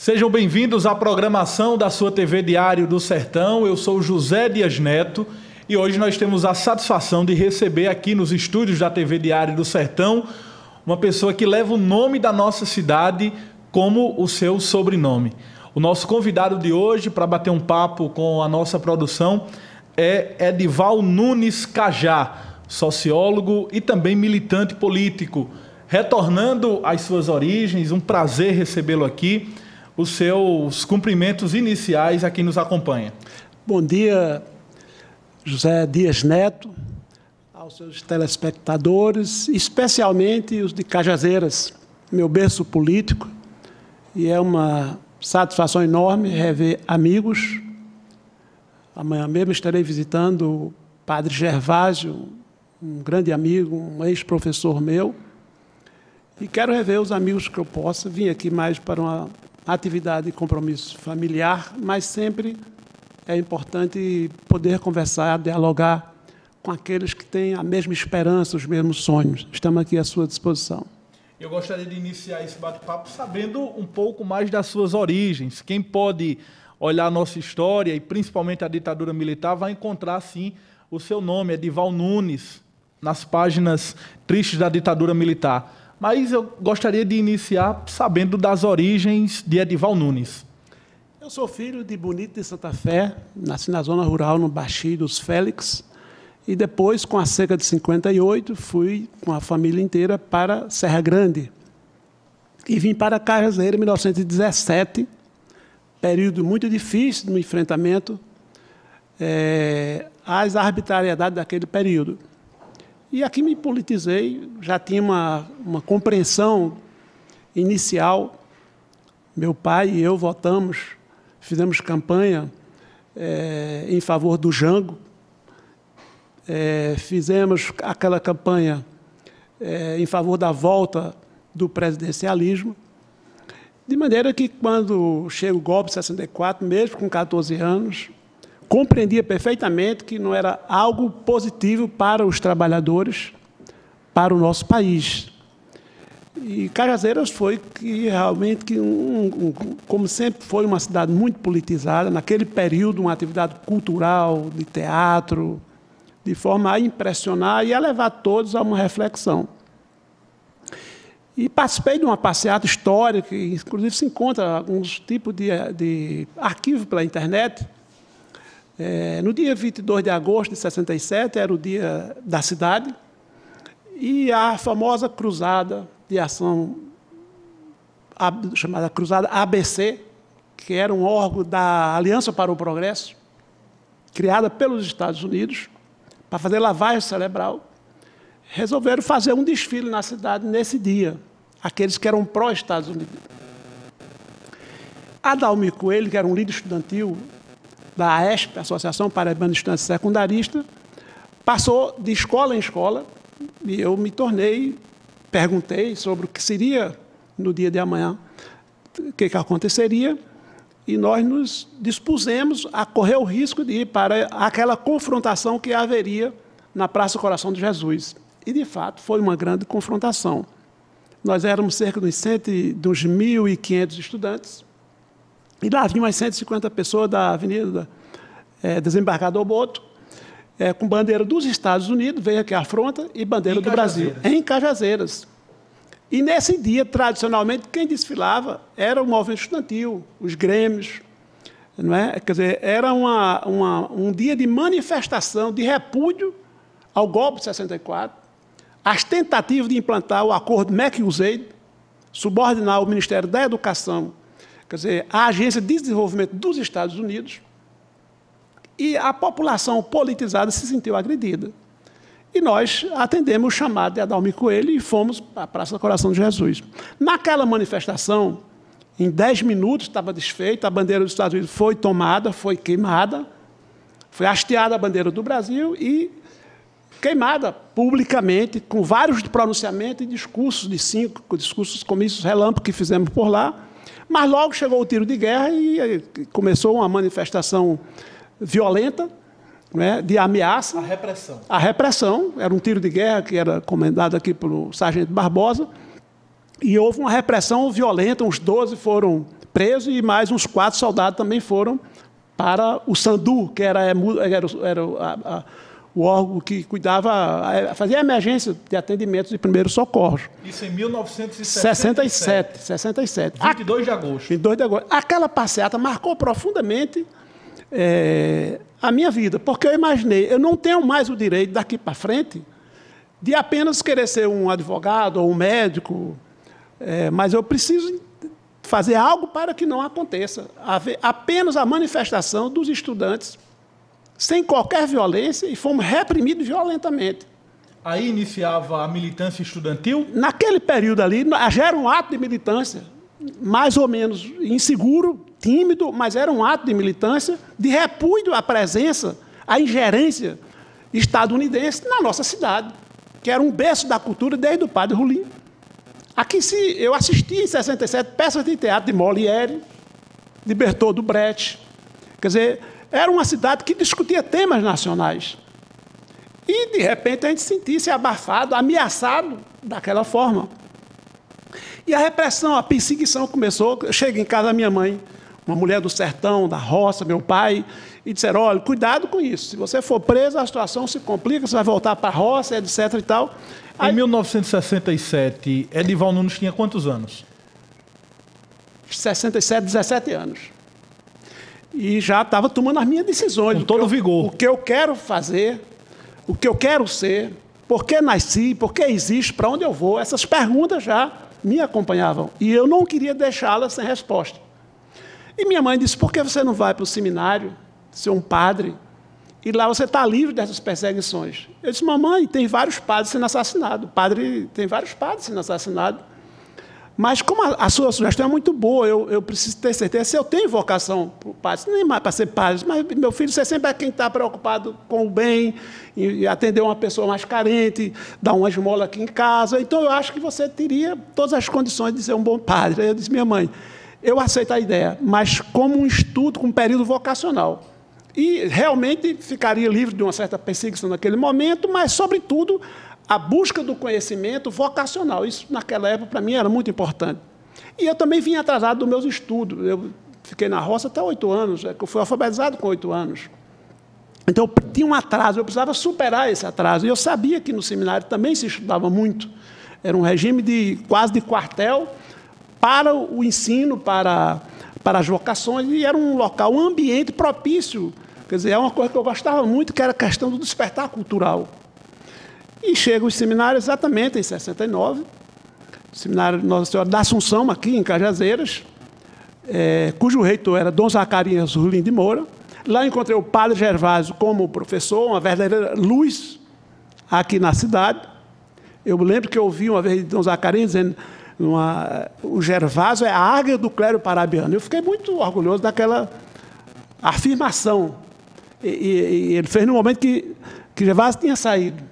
Sejam bem-vindos à programação da sua TV Diário do Sertão. Eu sou José Dias Neto e hoje nós temos a satisfação de receber aqui nos estúdios da TV Diário do Sertão uma pessoa que leva o nome da nossa cidade como o seu sobrenome. O nosso convidado de hoje para bater um papo com a nossa produção é Edival Nunes Cajá, sociólogo e também militante político. Retornando às suas origens, um prazer recebê-lo aqui. Os seus cumprimentos iniciais a quem nos acompanha. Bom dia, José Dias Neto, aos seus telespectadores, especialmente os de Cajazeiras, meu berço político, e é uma satisfação enorme rever amigos. Amanhã mesmo estarei visitando o padre Gervásio, um grande amigo, um ex-professor meu, e quero rever os amigos que eu possa. Vim aqui mais para uma atividade e compromisso familiar, mas sempre é importante poder conversar, dialogar com aqueles que têm a mesma esperança, os mesmos sonhos. Estamos aqui à sua disposição. Eu gostaria de iniciar esse bate-papo sabendo um pouco mais das suas origens. Quem pode olhar a nossa história, e principalmente a ditadura militar, vai encontrar, sim, o seu nome, Edival Nunes, nas páginas tristes da ditadura militar. Mas eu gostaria de iniciar sabendo das origens de Edival Nunes. Eu sou filho de Bonito de Santa Fé, nasci na zona rural, no Baixio dos Félix, e depois, com a seca de 58, fui com a família inteira para Serra Grande. E vim para Cajazeiras em 1917, período muito difícil no enfrentamento às arbitrariedades daquele período. E aqui me politizei, já tinha uma compreensão inicial. Meu pai e eu votamos, fizemos campanha em favor do Jango, fizemos aquela campanha em favor da volta do presidencialismo, de maneira que, quando chega o golpe de 64, mesmo com 14 anos, compreendia perfeitamente que não era algo positivo para os trabalhadores, para o nosso país. E Cajazeiras foi que realmente, como sempre foi uma cidade muito politizada, naquele período uma atividade cultural, de teatro, de forma a impressionar e a levar todos a uma reflexão. E participei de uma passeata histórica, que inclusive se encontra alguns tipos de arquivo pela internet. No dia 22 de agosto de 67, era o dia da cidade, e a famosa cruzada de ação, chamada Cruzada ABC, que era um órgão da Aliança para o Progresso, criada pelos Estados Unidos, para fazer lavagem cerebral, resolveram fazer um desfile na cidade nesse dia, aqueles que eram pró-Estados Unidos. Adalmir Coelho, que era um líder estudantil da AESP, Associação Paraibana de Estudantes Secundaristas, passou de escola em escola, e eu me tornei, perguntei sobre o que seria no dia de amanhã, o que aconteceria, e nós nos dispusemos a correr o risco de ir para aquela confrontação que haveria na Praça Coração de Jesus. E, de fato, foi uma grande confrontação. Nós éramos cerca de uns 1.500 estudantes, e lá vinham umas 150 pessoas da Avenida Desembargador Boto, com bandeira dos Estados Unidos, veio aqui a afronta, e bandeira do Brasil, em Cajazeiras. E nesse dia, tradicionalmente, quem desfilava era o movimento estudantil, os grêmios. Não é? Quer dizer, era um dia de manifestação, de repúdio ao golpe de 64, às tentativas de implantar o acordo MEC-USAID, subordinar o Ministério da Educação, quer dizer, a Agência de Desenvolvimento dos Estados Unidos, e a população politizada se sentiu agredida. E nós atendemos o chamado de Adalmir Coelho e fomos para a Praça do Coração de Jesus. Naquela manifestação, em 10 minutos estava desfeita, a bandeira dos Estados Unidos foi tomada, foi queimada, foi hasteada a bandeira do Brasil e queimada publicamente, com vários pronunciamentos e discursos de 5, discursos, comícios relâmpago que fizemos por lá. Mas logo chegou o tiro de guerra e começou uma manifestação violenta, né, de ameaça. A repressão. A repressão. Era um tiro de guerra que era comandado aqui pelo sargento Barbosa. E houve uma repressão violenta, uns 12 foram preso e mais uns 4 soldados também foram para o SANDU, que era o órgão que cuidava, fazia emergência de atendimentos de primeiros socorros. Isso em 1967. 67. 22 de agosto. 22 de agosto. Aquela passeata marcou profundamente a minha vida, porque eu imaginei, eu não tenho mais o direito daqui para frente de apenas querer ser um advogado ou um médico, mas eu preciso fazer algo para que não aconteça. Haver apenas a manifestação dos estudantes sem qualquer violência e fomos reprimidos violentamente. Aí iniciava a militância estudantil? Naquele período ali, já era um ato de militância, mais ou menos inseguro, tímido, mas era um ato de militância, de repúdio à presença, à ingerência estadunidense na nossa cidade, que era um berço da cultura desde o padre Rolim. Aqui eu assisti em 67 peças de teatro de Molière, de Bertold Brecht. Quer dizer, era uma cidade que discutia temas nacionais. E, de repente, a gente sentia-se abafado, ameaçado daquela forma. E a repressão, a perseguição começou. Eu cheguei em casa da minha mãe, uma mulher do sertão, da roça, meu pai, e disseram, olha, cuidado com isso. Se você for preso, a situação se complica, você vai voltar para a roça, etc. e tal. Em 1967, Edival Nunes tinha quantos anos? 67, 17 anos. E já estava tomando as minhas decisões. Com todo vigor. O que eu quero fazer, o que eu quero ser, por que nasci, por que existo, para onde eu vou. Essas perguntas já me acompanhavam. E eu não queria deixá-las sem resposta. E minha mãe disse, por que você não vai para o seminário, ser um padre, e lá você está livre dessas perseguições? Eu disse, mamãe, tem vários padres sendo assassinados. Tem vários padres sendo assassinados. Mas como a sua sugestão é muito boa, eu preciso ter certeza se eu tenho vocação para o padre, nem mais para ser padre, mas meu filho, você sempre é quem está preocupado com o bem, e atender uma pessoa mais carente, dar uma esmola aqui em casa. Então, eu acho que você teria todas as condições de ser um bom padre. Aí eu disse, minha mãe, eu aceito a ideia, mas como um estudo, com um período vocacional. E realmente ficaria livre de uma certa perseguição naquele momento, mas, sobretudo, a busca do conhecimento vocacional. Isso, naquela época, para mim, era muito importante. E eu também vim atrasado dos meus estudos. Eu fiquei na roça até 8 anos, eu fui alfabetizado com 8 anos. Então, eu tinha um atraso, eu precisava superar esse atraso. E eu sabia que no seminário também se estudava muito. Era um regime quase de quartel para o ensino, para as vocações, e era um local, um ambiente propício. Quer dizer, é uma coisa que eu gostava muito, que era a questão do despertar cultural. E chega o seminário exatamente em 69, o seminário Nossa Senhora da Assunção, aqui em Cajazeiras, cujo reitor era Dom Zacarias Rolim de Moura. Lá encontrei o padre Gervásio como professor, uma verdadeira luz aqui na cidade. Eu lembro que eu ouvi uma vez Dom Zacarias dizendo, o Gervásio é a águia do clero parabiano. Eu fiquei muito orgulhoso daquela afirmação. E ele fez no momento que Gervásio tinha saído.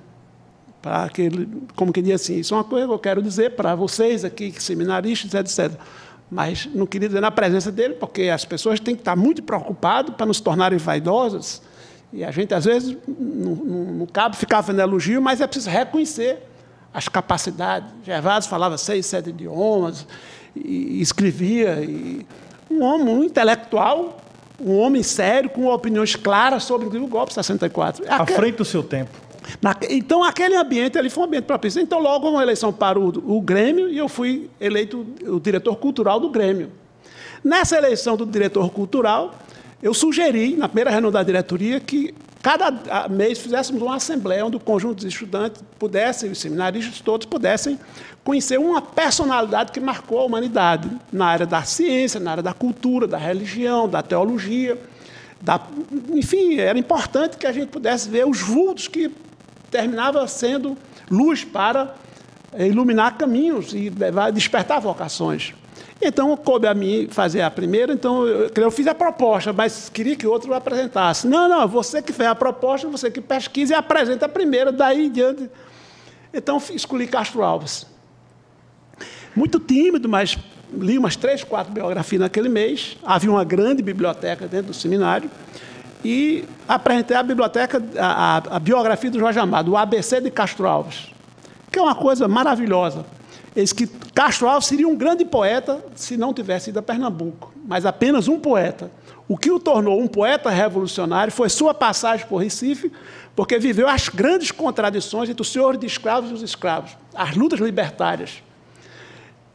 Como que diz assim, isso é uma coisa que eu quero dizer para vocês aqui, seminaristas, etc. Mas não queria dizer na presença dele, porque as pessoas têm que estar muito preocupadas para não se tornarem vaidosas. E a gente, às vezes, não cabe ficar fazendo elogio, mas é preciso reconhecer as capacidades. Gervásio falava 6, 7 idiomas, e escrevia. Um intelectual, um homem sério, com opiniões claras sobre o golpe de 64. À frente do seu tempo. Então, aquele ambiente ali foi um ambiente propício. Então, logo uma eleição para o Grêmio, e eu fui eleito o diretor cultural do Grêmio. Nessa eleição do diretor cultural, eu sugeri, na primeira reunião da diretoria, que cada mês fizéssemos uma assembleia onde o conjunto dos estudantes pudessem, os seminaristas todos, pudessem conhecer uma personalidade que marcou a humanidade, na área da ciência, na área da cultura, da religião, da teologia. Enfim, era importante que a gente pudesse ver os vultos que terminava sendo luz para iluminar caminhos e despertar vocações. Então, coube a mim fazer a primeira, então eu fiz a proposta, mas queria que outro apresentasse. Não, você que fez a proposta, você que pesquisa e apresenta a primeira, daí em diante. Então, escolhi Castro Alves. Muito tímido, mas li umas 3, 4 biografias naquele mês. Havia uma grande biblioteca dentro do seminário. E apresentei a biblioteca, a biografia do Jorge Amado, o ABC de Castro Alves, que é uma coisa maravilhosa. Eis que Castro Alves seria um grande poeta se não tivesse ido a Pernambuco, mas apenas um poeta. O que o tornou um poeta revolucionário foi sua passagem por Recife, porque viveu as grandes contradições entre os senhores de escravos e os escravos, as lutas libertárias.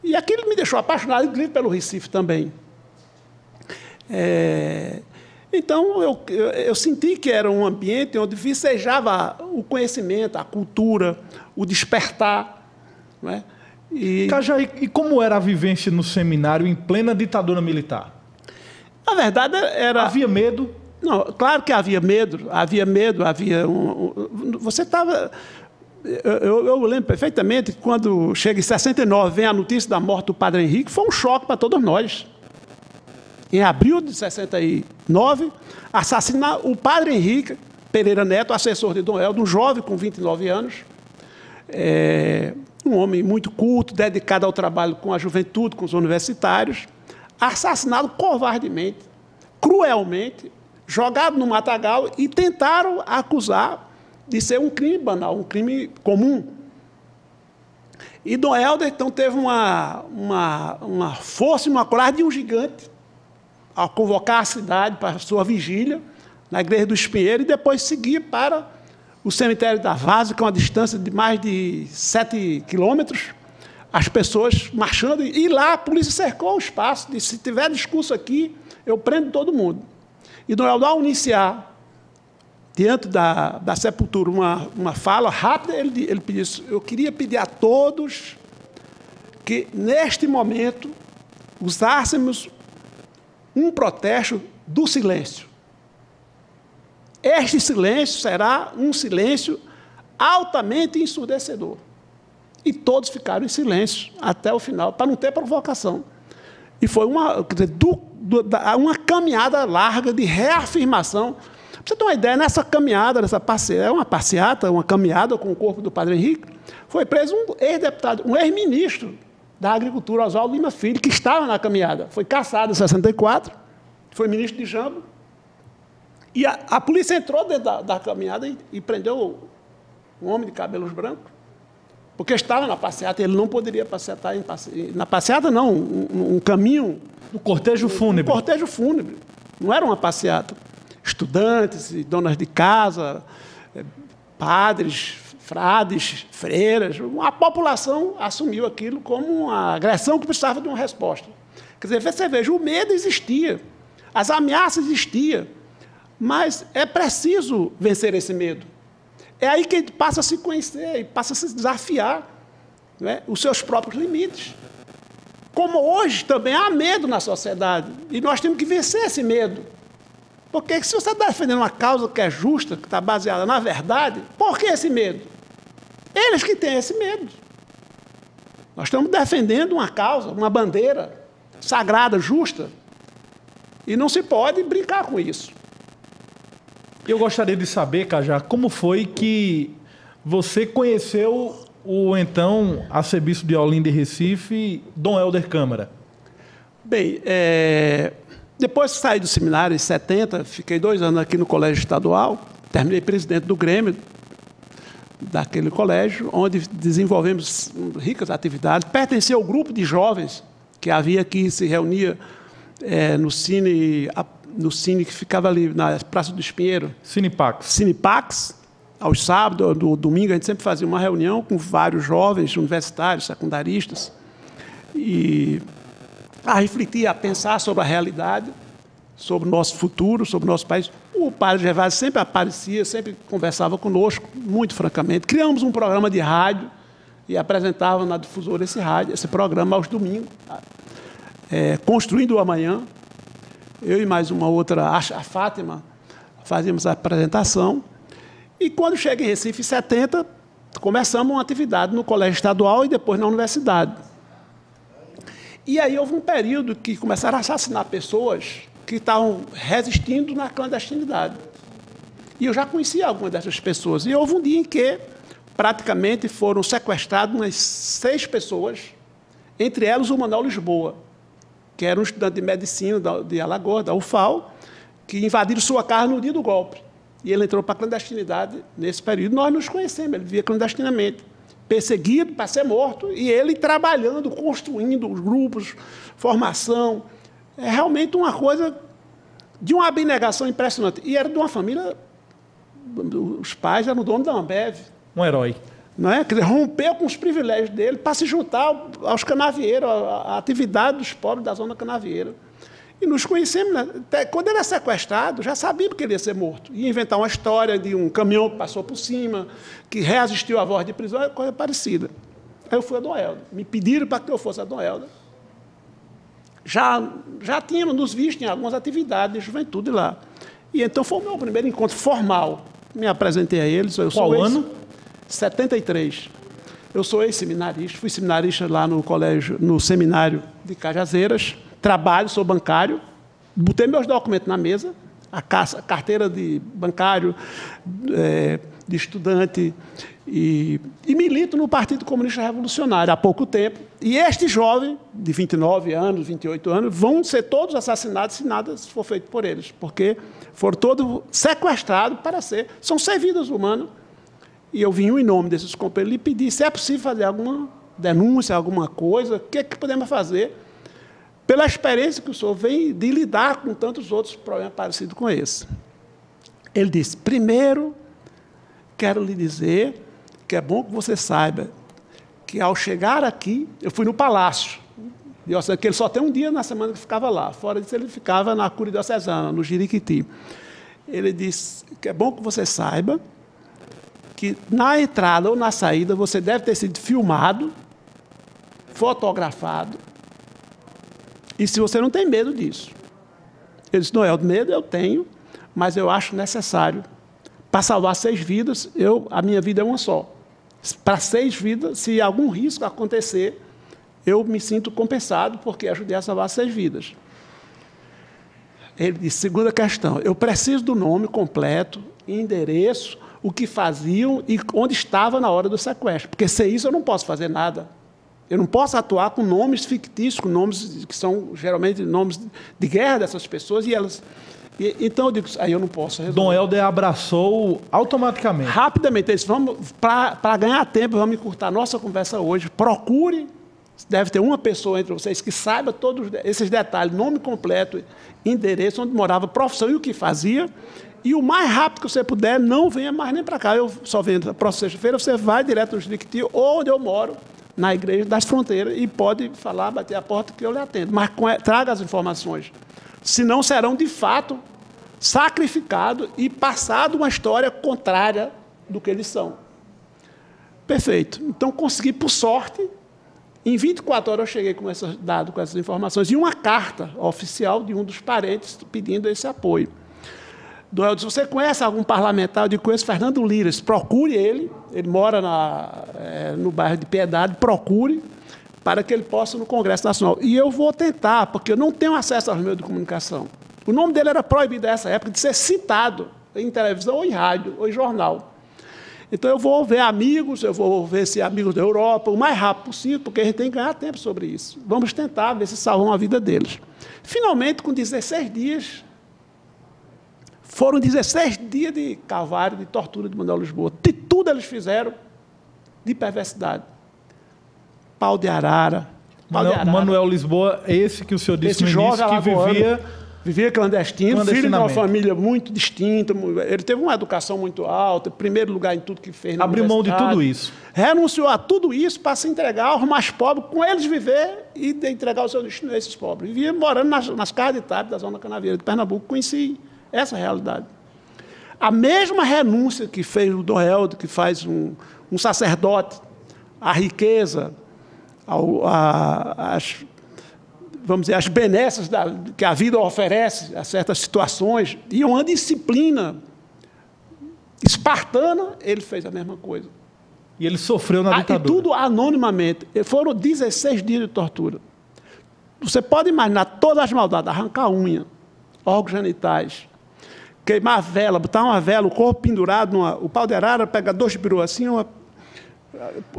E aquilo me deixou apaixonado, inclusive, pelo Recife também. Então, eu senti que era um ambiente onde vicejava o conhecimento, a cultura, o despertar. Não é? Cajá, e como era a vivência no seminário em plena ditadura militar? Na verdade, era... Havia medo? Não, claro que havia medo, havia você estava... Eu lembro perfeitamente que quando chega em 69, vem a notícia da morte do Padre Henrique, foi um choque para todos nós. Em abril de 69, assassinar o Padre Henrique Pereira Neto, assessor de Dom Helder, um jovem com 29 anos, um homem muito culto, dedicado ao trabalho com a juventude, com os universitários, assassinado covardemente, cruelmente, jogado no matagal e tentaram acusar de ser um crime banal, um crime comum. E Dom Helder, então, teve uma força e uma coragem de um gigante ao convocar a cidade para a sua vigília na Igreja do Espinheiro e depois seguir para o cemitério da Várzea, que é uma distância de mais de 7 quilômetros, as pessoas marchando, e lá a polícia cercou o espaço, disse, se tiver discurso aqui, eu prendo todo mundo. E Dom Helder, ao iniciar, diante da sepultura, uma fala rápida, ele pediu isso, eu queria pedir a todos que, neste momento, usássemos um protesto do silêncio. Este silêncio será um silêncio altamente ensurdecedor. E todos ficaram em silêncio até o final, para não ter provocação. E foi uma caminhada larga de reafirmação. Para você ter uma ideia, nessa caminhada, uma caminhada com o corpo do Padre Henrique, foi preso um ex-deputado, um ex-ministro da Agricultura, Oswaldo Lima Filho, que estava na caminhada. Foi cassado em 64, foi ministro de Jambo, e a polícia entrou dentro da caminhada e prendeu um homem de cabelos brancos, porque estava na passeata, ele não poderia passeatar na passeata, não, um caminho... Do cortejo fúnebre. Um cortejo fúnebre, não era uma passeata. Estudantes, donas de casa, padres, frades, freiras, a população assumiu aquilo como uma agressão que precisava de uma resposta. Quer dizer, você veja, o medo existia, as ameaças existiam, mas é preciso vencer esse medo. É aí que ele passa a se conhecer e passa a se desafiar, né, os seus próprios limites. Como hoje também há medo na sociedade, e nós temos que vencer esse medo. Porque se você está defendendo uma causa que é justa, que está baseada na verdade, por que esse medo? Eles que têm esse medo. Nós estamos defendendo uma causa, uma bandeira sagrada, justa, e não se pode brincar com isso. Eu gostaria de saber, Cajá, como foi que você conheceu o então arcebispo de Olinda e Recife, Dom Helder Câmara? Bem, depois que saí do seminário em 70, fiquei 2 anos aqui no colégio estadual, terminei presidente do Grêmio daquele colégio, onde desenvolvemos ricas atividades. Pertencia ao grupo de jovens que havia aqui, se reunia no Cine que ficava ali na Praça do Espinheiro. Cinepax. Aos sábados, no domingo, a gente sempre fazia uma reunião com vários jovens universitários, secundaristas, e a refletir, a pensar sobre a realidade, sobre o nosso futuro, sobre o nosso país. O padre Gervásio sempre aparecia, sempre conversava conosco, muito francamente. Criamos um programa de rádio e apresentava na difusora esse programa aos domingos, Construindo o Amanhã. Eu e mais uma outra, a Fátima, fazíamos a apresentação. E quando cheguei em Recife, em 70, começamos uma atividade no colégio estadual e depois na universidade. E aí houve um período que começaram a assassinar pessoas que estavam resistindo na clandestinidade. E eu já conhecia algumas dessas pessoas. E houve um dia em que praticamente foram sequestradas umas 6 pessoas, entre elas o Manuel Lisboa, que era um estudante de medicina de Alagoas, da UFAL, que invadiram sua casa no dia do golpe. E ele entrou para a clandestinidade nesse período. Nós nos conhecemos, ele vivia clandestinamente. perseguido para ser morto, e ele trabalhando, construindo os grupos, formação. É realmente uma coisa de uma abnegação impressionante. E era de uma família, os pais eram donos da Ambev. Um herói. Não é? Quer dizer, rompeu com os privilégios dele para se juntar aos canavieiros, à atividade dos pobres da zona canavieira. E nos conhecemos, né? Quando ele era sequestrado, já sabíamos que ele ia ser morto. Ia inventar uma história de um caminhão que passou por cima, que reassistiu à voz de prisão, coisa parecida. Aí eu fui a Dom Helder. Me pediram para que eu fosse a Dom Helder. Já tínhamos nos visto em algumas atividades de juventude lá. E então foi o meu primeiro encontro formal. Me apresentei a eles. Qual ano? 73. Eu sou ex-seminarista, fui seminarista lá no colégio, no seminário de Cajazeiras, trabalho, sou bancário, botei meus documentos na mesa, a carteira de bancário, de estudante, e milito no Partido Comunista Revolucionário há pouco tempo. E este jovem, de 29 anos, 28 anos, vão ser todos assassinados se nada for feito por eles, porque foram todos sequestrados para ser, são ser vidas humanas. E eu vim em nome desses companheiros e pedi se é possível fazer alguma denúncia, alguma coisa, o que é que podemos fazer, pela experiência que o senhor vem de lidar com tantos outros problemas parecidos com esse. Ele disse, primeiro, quero lhe dizer que é bom que você saiba que, ao chegar aqui, eu fui no Palácio, que ele só tem um dia na semana que ficava lá, fora disso ele ficava na Cúria Diocesana, no Jiriquiti. Ele disse que é bom que você saiba que na entrada ou na saída você deve ter sido filmado, fotografado, e se você não tem medo disso. Ele disse, não é o medo, eu tenho, mas eu acho necessário. Para salvar 6 vidas, a minha vida é uma só. Para 6 vidas, se algum risco acontecer, eu me sinto compensado, porque ajudei a salvar 6 vidas. Ele disse, segunda questão, eu preciso do nome completo, endereço, o que faziam e onde estava na hora do sequestro. Porque sem isso eu não posso fazer nada. Eu não posso atuar com nomes fictícios, com nomes que são geralmente nomes de guerra dessas pessoas, e elas... Então eu digo, aí eu não posso resolver. Dom Helder abraçou automaticamente. Rapidamente, ele disse, para ganhar tempo, vamos encurtar a nossa conversa hoje, procure, deve ter uma pessoa entre vocês que saiba todos esses detalhes, nome completo, endereço, onde morava, profissão e o que fazia. E o mais rápido que você puder, não venha mais nem para cá. Eu só venho na próxima sexta-feira, você vai direto no Jiriquiti, ou onde eu moro, na Igreja das Fronteiras, e pode falar, bater a porta que eu lhe atendo. Mas traga as informações. Senão serão, de fato, sacrificados e passado uma história contrária do que eles são. Perfeito. Então, consegui, por sorte, em 24 horas eu cheguei com esses dados, com essas informações, e uma carta oficial de um dos parentes pedindo esse apoio. Dom Helder, se você conhece algum parlamentar, eu digo, conheço Fernando Lires, procure ele mora no bairro de Piedade, procure, para que ele possa ir no Congresso Nacional. E eu vou tentar, porque eu não tenho acesso aos meios de comunicação. O nome dele era proibido nessa época de ser citado em televisão ou em rádio ou em jornal. Então eu vou ver amigos, eu vou ver se amigos da Europa, o mais rápido possível, porque a gente tem que ganhar tempo sobre isso. Vamos tentar ver se salvam a vida deles. Finalmente, com 16 dias... Foram 16 dias de calvário, de tortura de Manuel Lisboa. De tudo eles fizeram de perversidade. Pau de arara. Manuel Lisboa, esse que o senhor disse no início, que vivia clandestino, filho de uma família muito distinta. Ele teve uma educação muito alta, primeiro lugar em tudo que fez na Abriu mão de tudo isso. Renunciou a tudo isso para se entregar aos mais pobres, com eles viver e de entregar o seu destino a esses pobres. Vivia morando nas casas de Itália, da zona canavieira de Pernambuco, conheci essa realidade. A mesma renúncia que fez o Dom Helder, que faz um sacerdote, à riqueza, vamos dizer, as benesses que a vida oferece a certas situações, e uma disciplina espartana, ele fez a mesma coisa. E ele sofreu na ditadura. E tudo anonimamente. Foram 16 dias de tortura. Você pode imaginar todas as maldades, arrancar unha, órgãos genitais, queimar a vela, botar uma vela, o corpo pendurado, o pau de arara, pega 2 birus assim,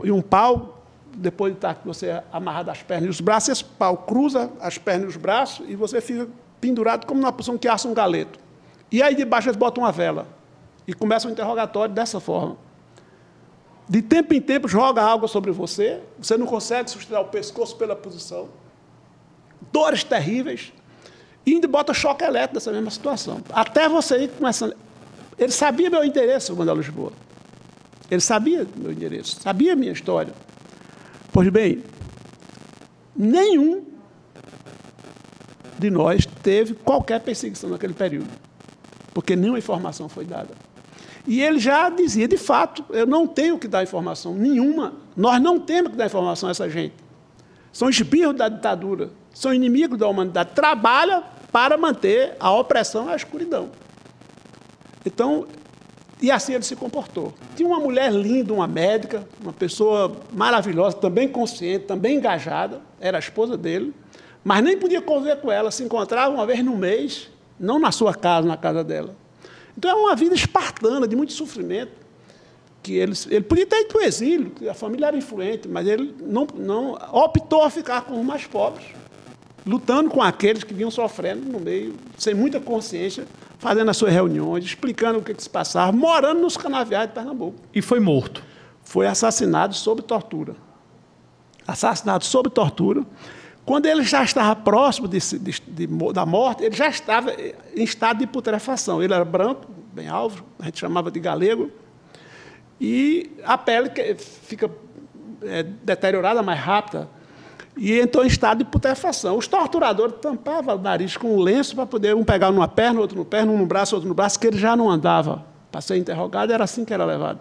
e um pau, depois de estar você amarrado as pernas e os braços, esse pau cruza as pernas e os braços, e você fica pendurado como numa posição que assa um galeto. E aí debaixo eles botam uma vela, e começa o interrogatório dessa forma. De tempo em tempo joga água sobre você, você não consegue sustentar o pescoço pela posição, dores terríveis, e ainda bota choque elétrico nessa mesma situação. Até você ir começando... Ele sabia meu endereço, o Manuel Lisboa. Ele sabia meu endereço, sabia a minha história. Pois bem, nenhum de nós teve qualquer perseguição naquele período, porque nenhuma informação foi dada. E ele já dizia, de fato, eu não tenho que dar informação nenhuma, nós não temos que dar informação a essa gente. São esbirros da ditadura, são inimigos da humanidade, trabalham para manter a opressão e a escuridão. Então, e assim ele se comportou. Tinha uma mulher linda, uma médica, uma pessoa maravilhosa, também consciente, também engajada, era a esposa dele, mas nem podia conviver com ela, se encontrava uma vez no mês, não na sua casa, na casa dela. Então, é uma vida espartana, de muito sofrimento, que ele podia ter ido para o exílio, a família era influente, mas ele não optou a ficar com os mais pobres, lutando com aqueles que vinham sofrendo no meio, sem muita consciência, fazendo as suas reuniões, explicando o que se passava, morando nos canaviais de Pernambuco. E foi morto? Foi assassinado sob tortura. Assassinado sob tortura. Quando ele já estava próximo da morte, ele já estava em estado de putrefação. Ele era branco, bem alvo, a gente chamava de galego, e a pele fica deteriorada mais rápida, e entrou em estado de putrefação. Os torturadores tampavam o nariz com um lenço para poder um pegar numa perna, outro no perna, um no braço, outro no braço, que ele já não andava. Para ser interrogado, era assim que era levado.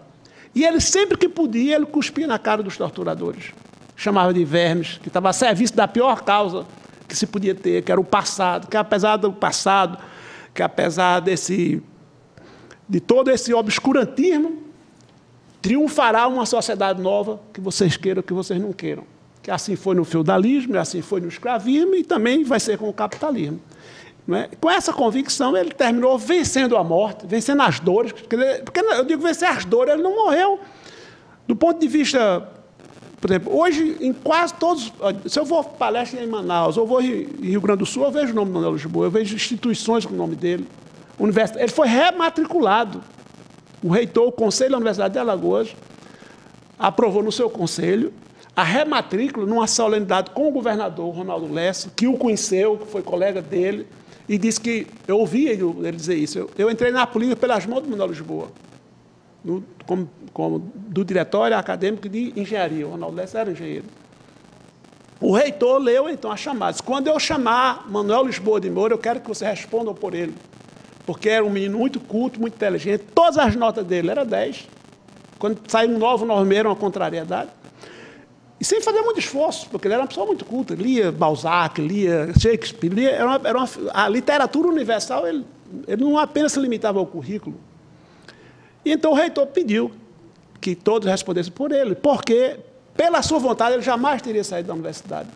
E ele, sempre que podia, ele cuspia na cara dos torturadores. Chamava de vermes, que estava a serviço da pior causa que se podia ter, que era o passado, que apesar do passado, que apesar de todo esse obscurantismo, triunfará uma sociedade nova, que vocês queiram, que vocês não queiram. Que assim foi no feudalismo, assim foi no escravismo e também vai ser com o capitalismo. Não é? Com essa convicção, ele terminou vencendo a morte, vencendo as dores, porque eu digo vencer as dores, ele não morreu. Do ponto de vista, por exemplo, hoje, em quase todos, se eu vou palestra em Manaus, ou vou em Rio Grande do Sul, eu vejo o nome do Manuel Lisboa, eu vejo instituições com o nome dele, universidade. Ele foi rematriculado. O reitor, o conselho da Universidade de Alagoas, aprovou no seu conselho a rematrícula numa solenidade com o governador Ronaldo Lessa, que o conheceu, que foi colega dele, e disse que, eu ouvi ele dizer isso, eu entrei na política pelas mãos do Manuel Lisboa, como do diretório acadêmico de engenharia. O Ronaldo Lessa era engenheiro. O reitor leu, então, a chamada. Quando eu chamar Manuel Lisboa de Moura, eu quero que você respondam por ele, porque era um menino muito culto, muito inteligente, todas as notas dele eram 10. Quando saiu um novo normeiro, uma contrariedade. E sem fazer muito esforço, porque ele era uma pessoa muito culta, lia Balzac, lia Shakespeare, a literatura universal, ele não apenas se limitava ao currículo. E então o reitor pediu que todos respondessem por ele, porque, pela sua vontade, ele jamais teria saído da universidade.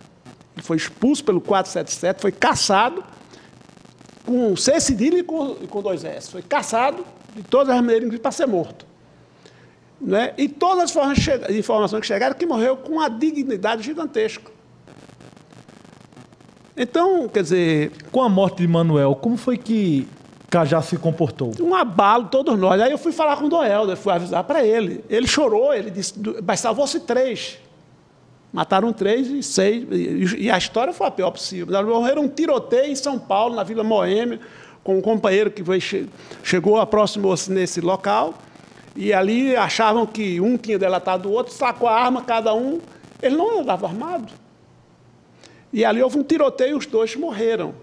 Ele foi expulso pelo 477, foi cassado, com C cedilha e com 2 S. Foi cassado de todas as maneiras para ser morto. Né? E todas as informações que chegaram, que morreu com uma dignidade gigantesca. Então, quer dizer... Com a morte de Manuel, como foi que Cajá se comportou? Um abalo, todos nós. Aí eu fui falar com o Dom Helder, fui avisar para ele. Ele chorou, ele disse, mas salvou-se 3. Mataram 3 e 6. E a história foi a pior possível. Morreram um tiroteio em São Paulo, na Vila Moema, com um companheiro que chegou, aproximou-se nesse local. E ali achavam que um tinha delatado o outro, sacou a arma, cada um. Ele não andava armado. E ali houve um tiroteio e os 2 morreram.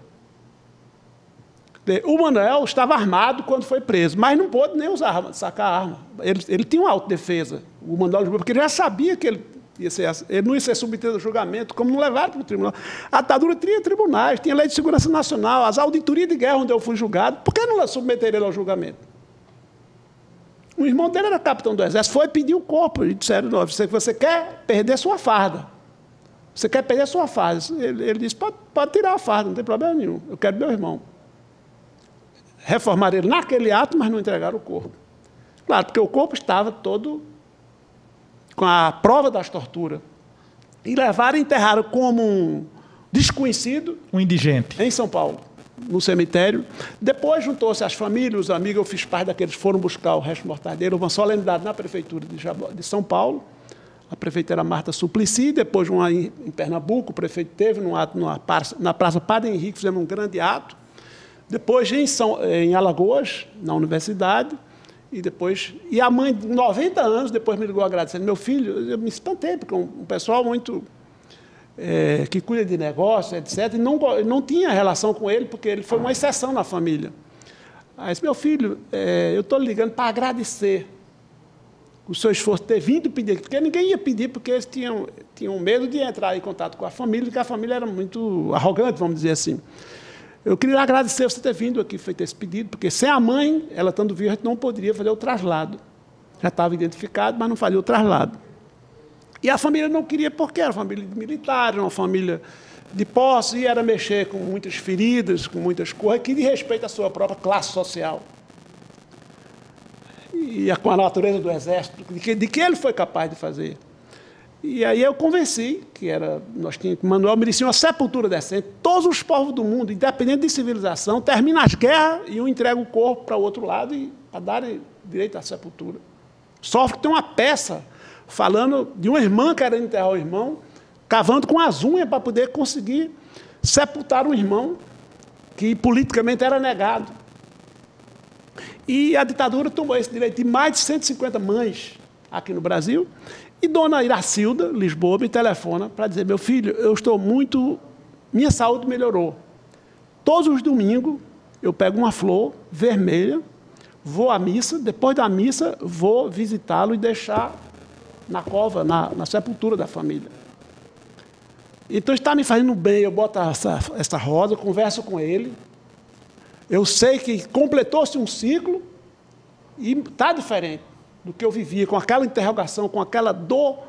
O Manuel estava armado quando foi preso, mas não pôde nem usar sacar a arma. Ele tinha uma autodefesa, o Manuel, porque ele já sabia que ele não ia ser submetido ao julgamento, como não levaram para o tribunal. A ditadura tinha tribunais, tinha lei de segurança nacional, as auditorias de guerra onde eu fui julgado, por que não submeteram ele ao julgamento? O irmão dele era capitão do exército, foi pedir o corpo, e disseram, não, você quer perder sua farda. Você quer perder sua farda. Ele disse, pode tirar a farda, não tem problema nenhum, eu quero meu irmão. Reformaram ele naquele ato, mas não entregaram o corpo. Claro, porque o corpo estava todo com a prova das torturas. E levaram e enterraram como um desconhecido. Um indigente. Em São Paulo. no cemitério. Depois juntou-se as famílias, os amigos, eu fiz parte daqueles que foram buscar o resto mortal dele. Houve uma solenidade na prefeitura de São Paulo. A prefeita era Marta Suplicy, depois uma em Pernambuco, o prefeito teve um ato na Praça Padre Henrique, fizemos um grande ato. Depois em Alagoas, na universidade, e a mãe de 90 anos depois me ligou agradecendo. Meu filho, eu me espantei, porque um pessoal muito que cuida de negócio, etc., e não tinha relação com ele, porque ele foi uma exceção na família. Aí disse, meu filho, eu estou ligando para agradecer o seu esforço de ter vindo pedir, porque ninguém ia pedir, porque eles tinham medo de entrar em contato com a família, porque a família era muito arrogante, vamos dizer assim. Eu queria agradecer você ter vindo aqui, feito esse pedido, porque sem a mãe, ela estando viva, a gente não poderia fazer o traslado. Já estava identificado, mas não fazia o traslado. E a família não queria, porque era uma família de militares, uma família de posse, e era mexer com muitas feridas, com muitas coisas, que de respeito à sua própria classe social. E com a natureza do Exército, de que ele foi capaz de fazer. E aí eu convenci que Manuel merecia uma sepultura decente. Todos os povos do mundo, independente de civilização, terminam as guerras e um entrega o corpo para o outro lado para dar direito à sepultura. Sofre que tem uma peça falando de uma irmã querendo enterrar o irmão, cavando com as unhas para poder conseguir sepultar um irmão que politicamente era negado. E a ditadura tomou esse direito de mais de 150 mães aqui no Brasil. E dona Iracilda, Lisboa, me telefona para dizer, meu filho, minha saúde melhorou. Todos os domingos eu pego uma flor vermelha, vou à missa, depois da missa vou visitá-lo e deixar na cova, na sepultura da família. Então está me fazendo bem, eu boto essa rosa, converso com ele, eu sei que completou-se um ciclo e está diferente do que eu vivia, com aquela interrogação, com aquela dor.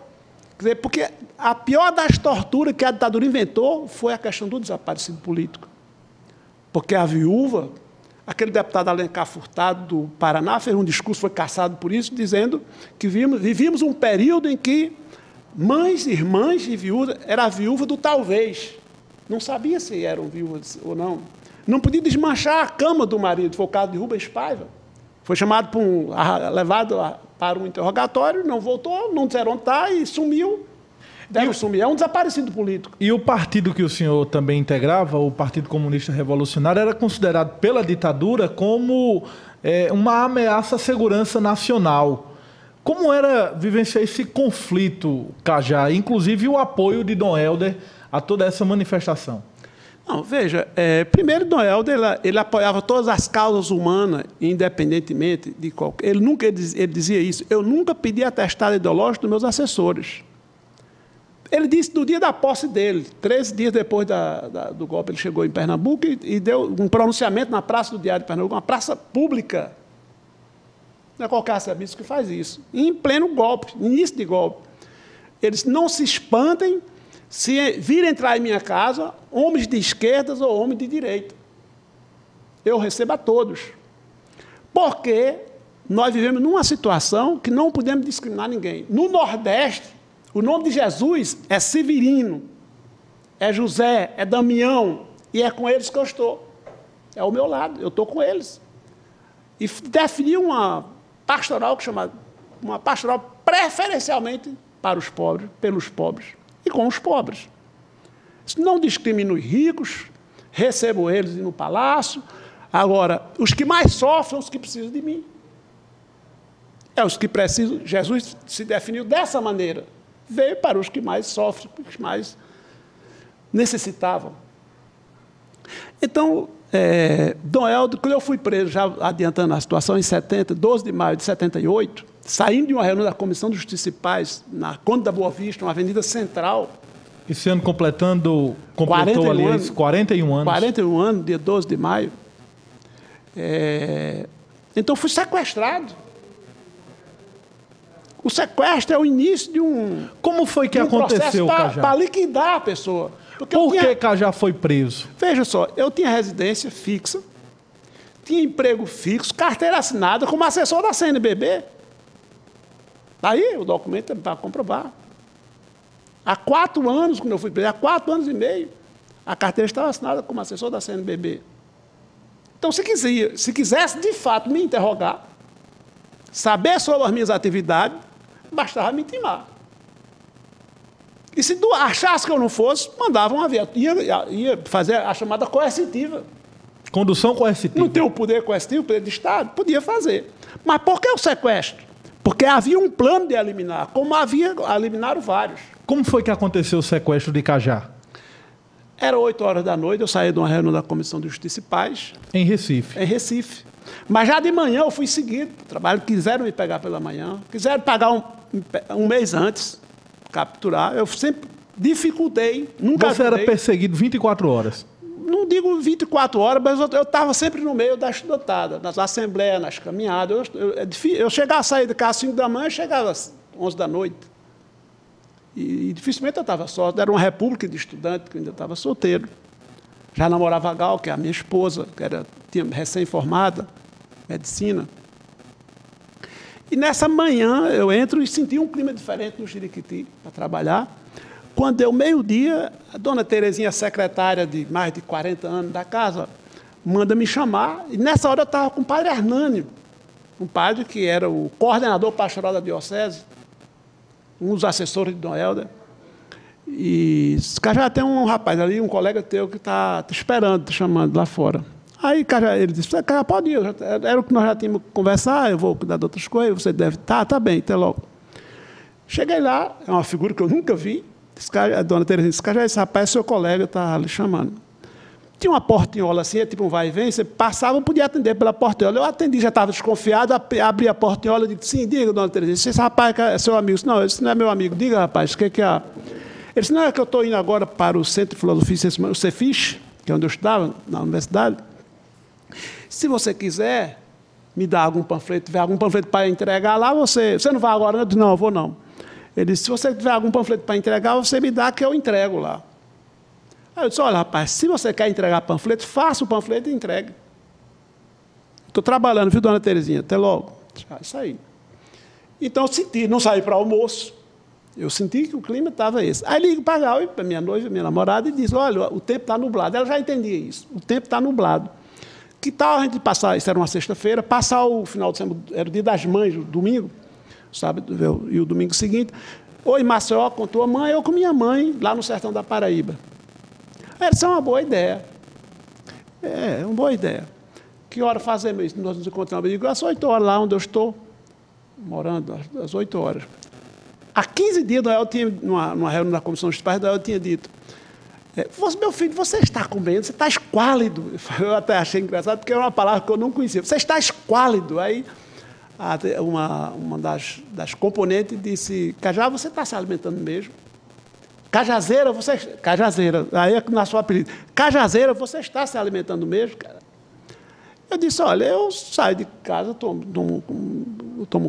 Quer dizer, porque a pior das torturas que a ditadura inventou foi a questão do desaparecido político. Porque a viúva, aquele deputado Alencar Furtado, do Paraná, fez um discurso, foi caçado por isso, dizendo que vivíamos um período em que mães, irmãs e viúvas, era a viúva do talvez. Não sabia se eram viúvas ou não. Não podia desmanchar a cama do marido, foi o caso de Rubens Paiva. Foi chamado levado para um interrogatório, não voltou, não disseram onde está e sumiu. Deve sumir. É um desaparecido político. E o partido que o senhor também integrava, o Partido Comunista Revolucionário, era considerado pela ditadura como uma ameaça à segurança nacional. Como era vivenciar esse conflito, Cajá, inclusive o apoio de Dom Helder a toda essa manifestação? Não, veja, primeiro, Dom Helder, ele apoiava todas as causas humanas, independentemente de qualquer... Ele dizia isso, eu nunca pedi atestado ideológico dos meus assessores. Ele disse no dia da posse dele, 13 dias depois do golpe, ele chegou em Pernambuco e deu um pronunciamento na Praça do Diário de Pernambuco, uma praça pública. Não é qualquer arcebispo que faz isso. Em pleno golpe, início de golpe. Eles não se espantem se vir entrar em minha casa homens de esquerdas ou homens de direita. Eu recebo a todos. Porque nós vivemos numa situação que não podemos discriminar ninguém. No Nordeste, o nome de Jesus é Severino, é José, é Damião, e é com eles que eu estou. É ao meu lado, eu estou com eles. E defini uma pastoral uma pastoral preferencialmente para os pobres, pelos pobres e com os pobres. Não discrimino os ricos, recebo eles no palácio. Agora, os que mais sofrem são os que precisam de mim. É os que precisam. Jesus se definiu dessa maneira. Veio para os que mais sofrem, os que mais necessitavam. Então, Dom Helder, quando eu fui preso, já adiantando a situação, em 12 de maio de 78, saindo de uma reunião da Comissão de Justiça e Paz, na Conde da Boa Vista, uma avenida central. Esse ano completou, aliás, 41 anos. 41 anos, dia 12 de maio. Então, fui sequestrado. O sequestro é o início de um... Como foi que aconteceu, Cajá? Para liquidar a pessoa. Por que Cajá foi preso? Veja só, eu tinha residência fixa, tinha emprego fixo, carteira assinada como assessor da CNBB. Daí o documento é para comprovar. Há 4 anos, quando eu fui preso, há 4 anos e meio, a carteira estava assinada como assessor da CNBB. Então, se quisesse, de fato, me interrogar, saber sobre as minhas atividades, bastava me intimar. E se tu achasse que eu não fosse, mandava uma viatura. Ia fazer a chamada coercitiva. Condução coercitiva. Não tem o poder coercitivo, o poder de Estado? Podia fazer. Mas por que o sequestro? Porque havia um plano de eliminar, como eliminaram vários. Como foi que aconteceu o sequestro de Cajá? Era 8 horas da noite, eu saí de uma reunião da Comissão de Justiça e Paz. Em Recife? Em Recife. Mas já de manhã eu fui seguido para o trabalho, quiseram me pegar pela manhã, quiseram pagar um mês antes, capturar. Eu sempre dificultei, nunca Você era perseguido 24 horas? Não digo 24 horas, mas eu estava sempre no meio da estudantada, nas assembleias, nas caminhadas. Eu chegava a sair de casa às 5 da manhã, chegava às 11 da noite. E dificilmente eu estava só. Era uma república de estudante, que eu ainda estava solteiro. Já namorava a Gal, que é a minha esposa, que tinha recém-formada, medicina. E nessa manhã eu entro e senti um clima diferente no Chiriquiti para trabalhar. Quando deu meio-dia, a dona Terezinha, secretária de mais de 40 anos da casa, manda me chamar. E nessa hora eu estava com o padre Hernânio, um padre que era o coordenador pastoral da diocese, um dos assessores de Dom Helder. E já tem um rapaz ali, um colega teu, que está te esperando, te chamando lá fora. Aí ele disse, Cajá, pode ir, era o que nós já tínhamos que conversar, eu vou cuidar de outras coisas, você deve... Tá bem, até logo. Cheguei lá, é uma figura que eu nunca vi, a dona Terezinha disse, Cajá, esse rapaz, seu colega, está lhe chamando. Tinha uma portinhola assim, é tipo um vai e vem, você passava, eu podia atender pela portinhola. Eu atendi, já estava desconfiado, abri a portinhola e disse, sim, diga, dona Terezinha, esse rapaz é seu amigo. Disse, não, esse não é meu amigo. Diga, rapaz, o que há? Ele disse, não, é que eu estou indo agora para o Centro de Filosofia e Ciência, o Cefis, que é onde eu estudava, na universidade. Se você quiser me dar algum panfleto, tiver algum panfleto para entregar lá, você não vai agora? Eu disse, não, eu vou não. Ele disse, se você tiver algum panfleto para entregar, você me dá que eu entrego lá. Aí eu disse, olha, rapaz, se você quer entregar panfleto, faça o panfleto e entregue. Estou trabalhando, viu, dona Terezinha? Até logo. Isso aí. Então, eu senti, não saí para almoço. Eu senti que o clima estava esse. Aí ligo para a Gal, para minha noiva, minha namorada, e diz, olha, o tempo está nublado. Ela já entendia isso. O tempo está nublado. Que tal a gente passar, isso era uma sexta-feira, passar o final de semana, era o dia das mães, o domingo, sábado e o domingo seguinte. Oi, Maceió, com tua mãe, eu com minha mãe, lá no sertão da Paraíba. Essa é uma boa ideia. É uma boa ideia. Que hora fazemos isso? Nós nos encontramos, eu digo, às 8 horas lá onde eu estou, morando, às 8 horas. Há 15 dias, Noel tinha, numa reunião da Comissão dos Pais, Noel tinha dito, meu filho, você está comendo, você está esquálido. Eu até achei engraçado, porque era uma palavra que eu não conhecia. Você está esquálido. Aí, uma das componentes disse, Cajá, você está se alimentando mesmo? Cajazeira, Cajazeira, aí é na sua apelido. Cajazeira, você está se alimentando mesmo, cara? Eu disse, olha, eu saio de casa, tomo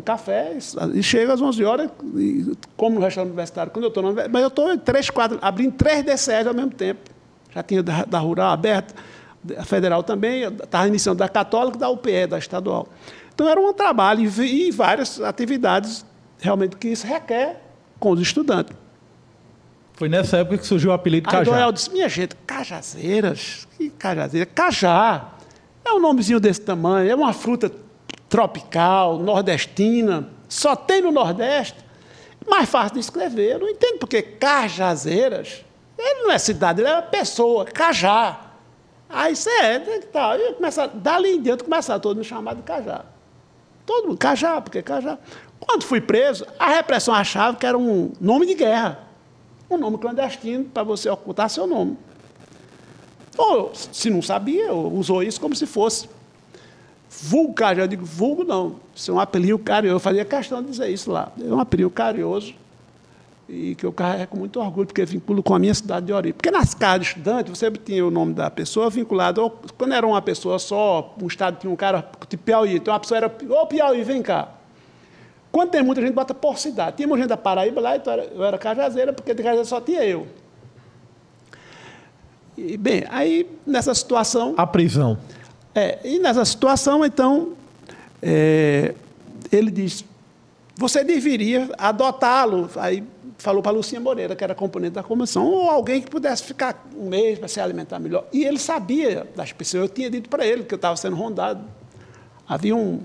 café e chego às 11 horas, e como no restaurante universitário, quando eu estou na universidade, mas eu estou em 3 quadras, abrindo 3 DCEs ao mesmo tempo. Já tinha da Rural aberta, a Federal também, estava iniciando da Católica e da UPE, da Estadual. Então, era um trabalho e várias atividades realmente que isso requer com os estudantes. Foi nessa época que surgiu o apelido Cajá. Aí Noel disse, minha gente, Cajazeiras? Que Cajazeira? Cajá. É um nomezinho desse tamanho, é uma fruta tropical, nordestina, só tem no Nordeste. Mais fácil de escrever. Eu não entendo porque Cajazeiras. Ele não é cidade, ele é uma pessoa, Cajá. Aí isso tal. Dali em diante começaram todos a me chamar de Cajá. Todo mundo, Cajá, porque Cajá. Quando fui preso, a repressão achava que era um nome de guerra. Um nome clandestino para você ocultar seu nome. Ou, se não sabia, usou isso como se fosse vulgo Cajá. Eu digo, vulgo não, isso é um apelido carinhoso. Eu fazia questão de dizer isso lá. É um apelido carinhoso e que eu carrego com muito orgulho, porque vinculo com a minha cidade de origem. Porque nas cartas de estudante, você tinha o nome da pessoa vinculado, ou, quando era uma pessoa só, um estado tinha um cara de Piauí, então a pessoa era, ô Piauí, vem cá. Quando tem muita gente, bota por cidade. Tinha muita gente da Paraíba lá, então eu era Cajazeira, porque de Cajazeira só tinha eu. E, bem, aí, nessa situação... A prisão. E nessa situação, então, ele diz, você deveria adotá-lo. Aí falou para a Lucinha Moreira, que era componente da comissão, ou alguém que pudesse ficar um mês para se alimentar melhor. E ele sabia das pessoas, eu tinha dito para ele que eu estava sendo rondado. Havia um...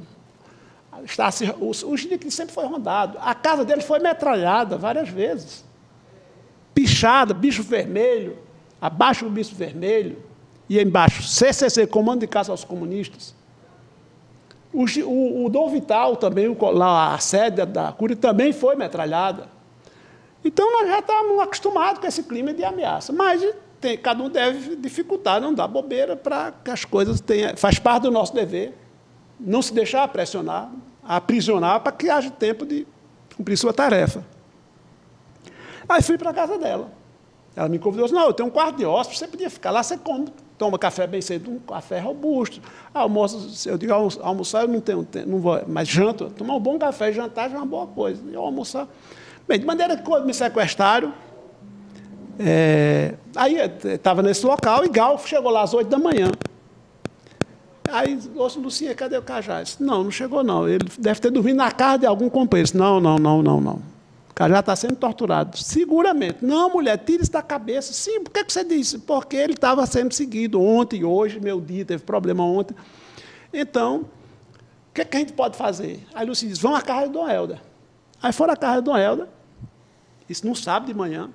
O Genique sempre foi rondado. A casa dele foi metralhada várias vezes. Pichada, bicho vermelho, abaixo do bicho vermelho, e embaixo, CCC, Comando de Caça aos Comunistas. O Dom Vital também, lá, a sede da Cúria, também foi metralhada. Então, nós já estávamos acostumados com esse clima de ameaça. Mas cada um deve dificultar, não dar bobeira para que as coisas tenham... Faz parte do nosso dever. Não se deixar pressionar, aprisionar, para que haja tempo de cumprir sua tarefa. Aí fui para a casa dela. Ela me convidou, disse, não, eu tenho um quarto de hóspede, você podia ficar lá, você come, toma café bem cedo, um café robusto. Almoço, eu digo, almoçar eu não tenho, não vou, mas janto, tomar um bom café e jantar já é uma boa coisa. Eu almoçar. Bem, de maneira que quando me sequestraram, aí estava nesse local e Gal chegou lá às 8 da manhã. Aí, ouço, Lucinha, cadê o Cajá? Eu disse, não chegou não, ele deve ter dormido na casa de algum companheiro. Eu disse, não. O Cajá está sendo torturado. Seguramente. Não, mulher, tira isso da cabeça. Sim, por que você disse? Porque ele estava sendo seguido ontem, hoje, meu dia, teve problema ontem. Então, o que a gente pode fazer? Aí Lucinha disse, vão à casa de Dom Helder. Aí foram à casa de Dom Helder, isso no sábado de manhã.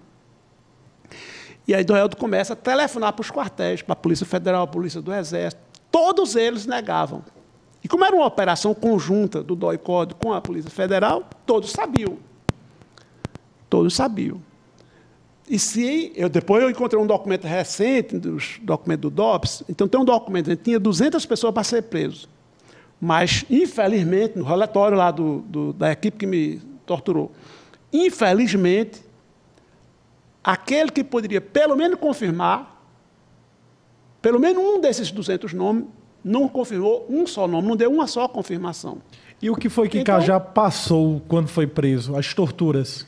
E aí Dom Helder começa a telefonar para os quartéis, para a Polícia Federal, a Polícia do Exército. Todos eles negavam. E como era uma operação conjunta do DOI-CODE com a Polícia Federal, todos sabiam. Todos sabiam. E se depois eu encontrei um documento recente, dos documentos do DOPS, então tem um documento, tinha 200 pessoas para ser preso. Mas, infelizmente, no relatório lá da equipe que me torturou, infelizmente, aquele que poderia pelo menos confirmar, pelo menos um desses 200 nomes, não confirmou um só nome, não deu uma só confirmação. E o que foi que então, Cajá passou quando foi preso? As torturas?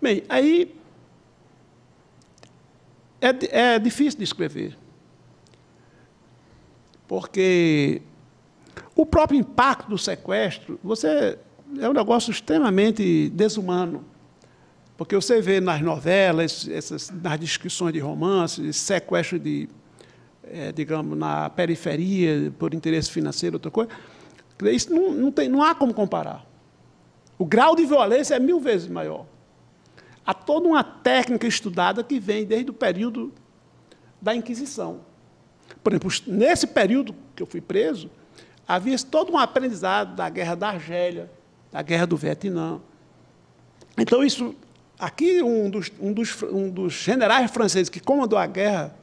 Bem, aí é difícil de escrever, porque o próprio impacto do sequestro é um negócio extremamente desumano, porque você vê nas novelas, nas descrições de romances, sequestro digamos, na periferia, por interesse financeiro, outra coisa, isso não há como comparar. O grau de violência é 1000 vezes maior. Há toda uma técnica estudada que vem desde o período da Inquisição. Por exemplo, nesse período que eu fui preso, havia todo um aprendizado da Guerra da Argélia, da Guerra do Vietnã. Então, isso... Aqui, um dos generais franceses que comandou a guerra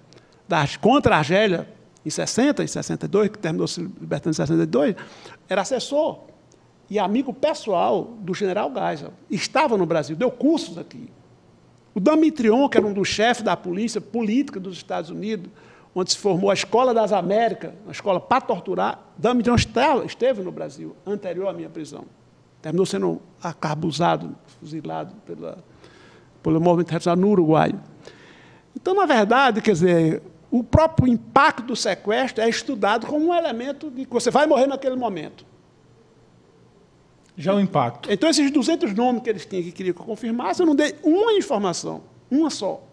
contra a Argélia, em 60, em 62, que terminou se libertando em 62, era assessor e amigo pessoal do general Geisel. Estava no Brasil, deu cursos aqui. O Damitrion, que era um dos chefes da polícia política dos Estados Unidos, onde se formou a Escola das Américas, uma escola para torturar, Damitrion esteve no Brasil, anterior à minha prisão. Terminou sendo acarbuzado, fuzilado pelo movimento revolucionário no Uruguai. Então, na verdade, quer dizer, o próprio impacto do sequestro é estudado como um elemento de que você vai morrer naquele momento. Já o impacto. Então, esses 200 nomes que eles tinham que queriam que eu confirmasse, eu não dei uma informação, uma só.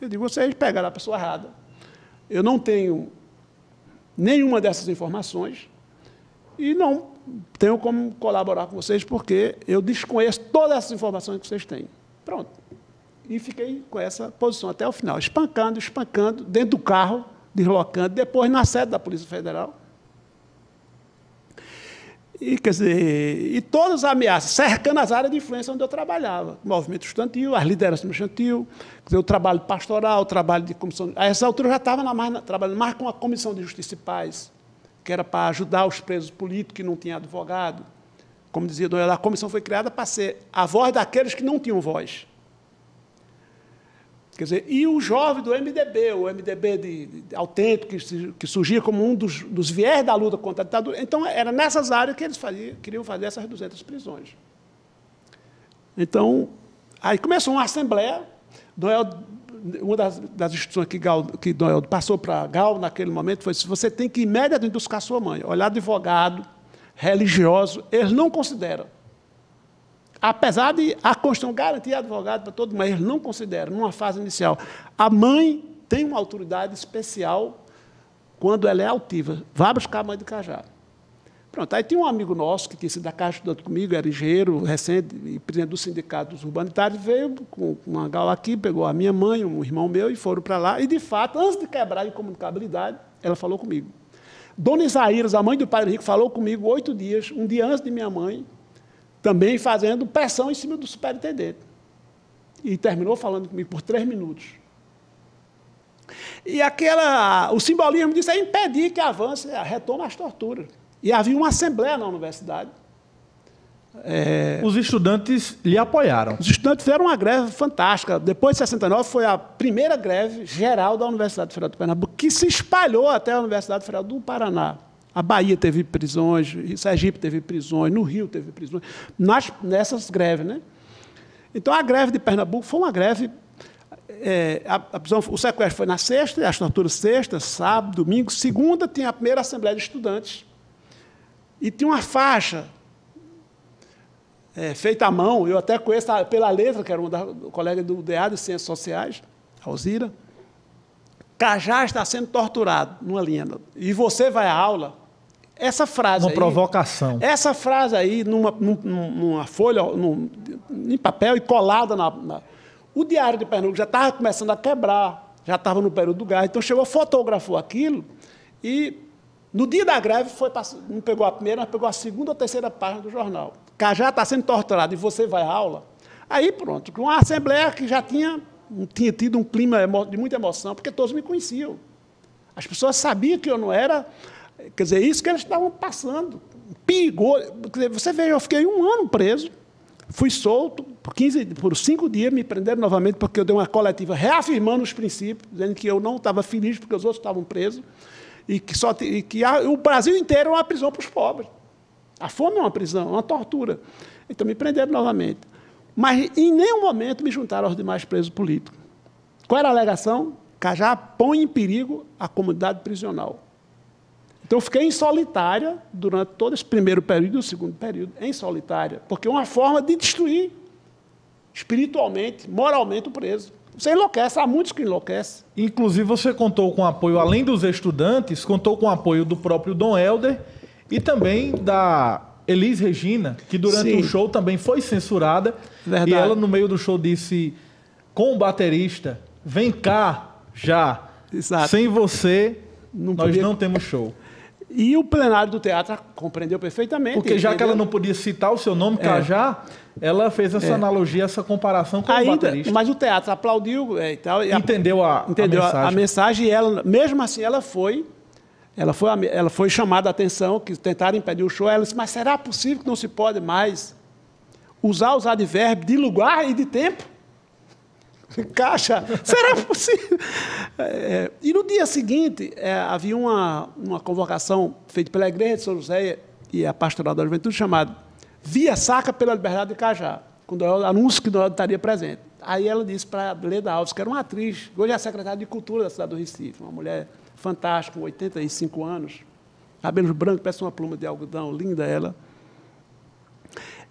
Eu digo, vocês pegaram a pessoa errada. Eu não tenho nenhuma dessas informações e não tenho como colaborar com vocês porque eu desconheço todas essas informações que vocês têm. Pronto. E fiquei com essa posição até o final, espancando, dentro do carro, deslocando, depois na sede da Polícia Federal. E, quer dizer, e todas as ameaças, cercando as áreas de influência onde eu trabalhava. Movimento estudantil, as lideranças estudantil, quer dizer, o trabalho pastoral, o trabalho de comissão... A essa altura eu já estava trabalhando mais com a Comissão de Justiça e Paz, que era para ajudar os presos políticos que não tinham advogado. Como dizia Dom Helder, a comissão foi criada para ser a voz daqueles que não tinham voz. Quer dizer, e o jovem do MDB, o MDB autêntico, que surgia como um dos viés da luta contra a ditadura. Então, era nessas áreas que eles queriam fazer essas 200 prisões. Então, aí começou uma assembleia. Uma das instruções que Dom Helder passou para Gal naquele momento foi: você tem que imediatamente buscar sua mãe. Olhar advogado, religioso, eles não consideram. apesar de a Constituição garantir advogado para todo mundo, mas eles não consideram, numa fase inicial. A mãe tem uma autoridade especial quando ela é altiva. Vá buscar a mãe de Cajá. Pronto, aí tinha um amigo nosso que tinha sido da Caixa estudando comigo, era engenheiro recente e presidente do Sindicato dos Urbanitários, veio com uma gala aqui, pegou a minha mãe, um irmão meu, e foram para lá. E, de fato, antes de quebrar a incomunicabilidade, ela falou comigo. Dona Isaíras, a mãe do Padre Henrique, falou comigo 8 dias, um dia antes de minha mãe, também fazendo pressão em cima do superintendente. E terminou falando comigo por 3 minutos. E o simbolismo disso é impedir que avance, retome as torturas. E havia uma assembleia na universidade. Os estudantes lhe apoiaram. Os estudantes fizeram uma greve fantástica. Depois de 69, foi a primeira greve geral da Universidade Federal do Pernambuco, que se espalhou até a Universidade Federal do Paraná. A Bahia teve prisões, Sergipe teve prisões, no Rio teve prisões, nessas greves. Né? Então, a greve de Pernambuco foi uma greve... o sequestro foi na sexta, as torturas sexta, sábado, domingo. Segunda, tinha a primeira Assembleia de Estudantes. E tinha uma faixa feita à mão, eu até conheço pela letra, que era uma colega do DA de Ciências Sociais, Alzira. Cajá está sendo torturado, numa linha. E você vai à aula. Essa frase uma provocação. Essa frase aí, numa folha, em papel e colada O Diário de Pernambuco já estava começando a quebrar, já estava no período do gás. Então, chegou, fotografou aquilo e... No dia da greve, não pegou a primeira, mas pegou a segunda ou terceira página do jornal. Cajá está sendo torturado e você vai à aula. Aí, pronto, com uma assembleia que já tinha tido um clima de muita emoção, porque todos me conheciam. As pessoas sabiam que eu não era... Quer dizer, isso que eles estavam passando. Perigoso. Você vê, eu fiquei 1 ano preso, fui solto por 5 dias, me prenderam novamente porque eu dei uma coletiva reafirmando os princípios, dizendo que eu não estava feliz porque os outros estavam presos. E que o Brasil inteiro é uma prisão para os pobres. A fome é uma prisão, é uma tortura. Então, me prenderam novamente. Mas, em nenhum momento, me juntaram aos demais presos políticos. Qual era a alegação? Cajá põe em perigo a comunidade prisional. Então, eu fiquei em solitária durante todo esse primeiro período e o segundo período, em solitária, porque é uma forma de destruir espiritualmente, moralmente o preso. Você enlouquece, há muitos que enlouquecem. Inclusive, você contou com apoio, além dos estudantes, contou com o apoio do próprio Dom Helder e também da Elis Regina, que durante o show também foi censurada. Verdade. E ela, no meio do show, disse com o baterista, vem cá já, exato. Sem você, nós não temos show. E o plenário do teatro compreendeu perfeitamente. Porque já que ela não podia citar o seu nome, Cajá, ela fez essa analogia, essa comparação com o baterista. Mas o teatro aplaudiu e tal. Entendeu a mensagem. E ela, mesmo assim, ela foi chamada a atenção, que tentaram impedir o show. Ela disse, mas será possível que não se pode mais usar os advérbios de lugar e de tempo? Caixa, será possível? E no dia seguinte, havia uma convocação feita pela Igreja de São José e a Pastoral da Juventude, chamada Via Sacra pela Liberdade de Cajá, quando ela anúncio que ela estaria presente. Aí ela disse para a Leda Alves, que era uma atriz, hoje é a secretária de Cultura da cidade do Recife, uma mulher fantástica, com 85 anos, cabelos brancos, parece uma pluma de algodão, linda ela.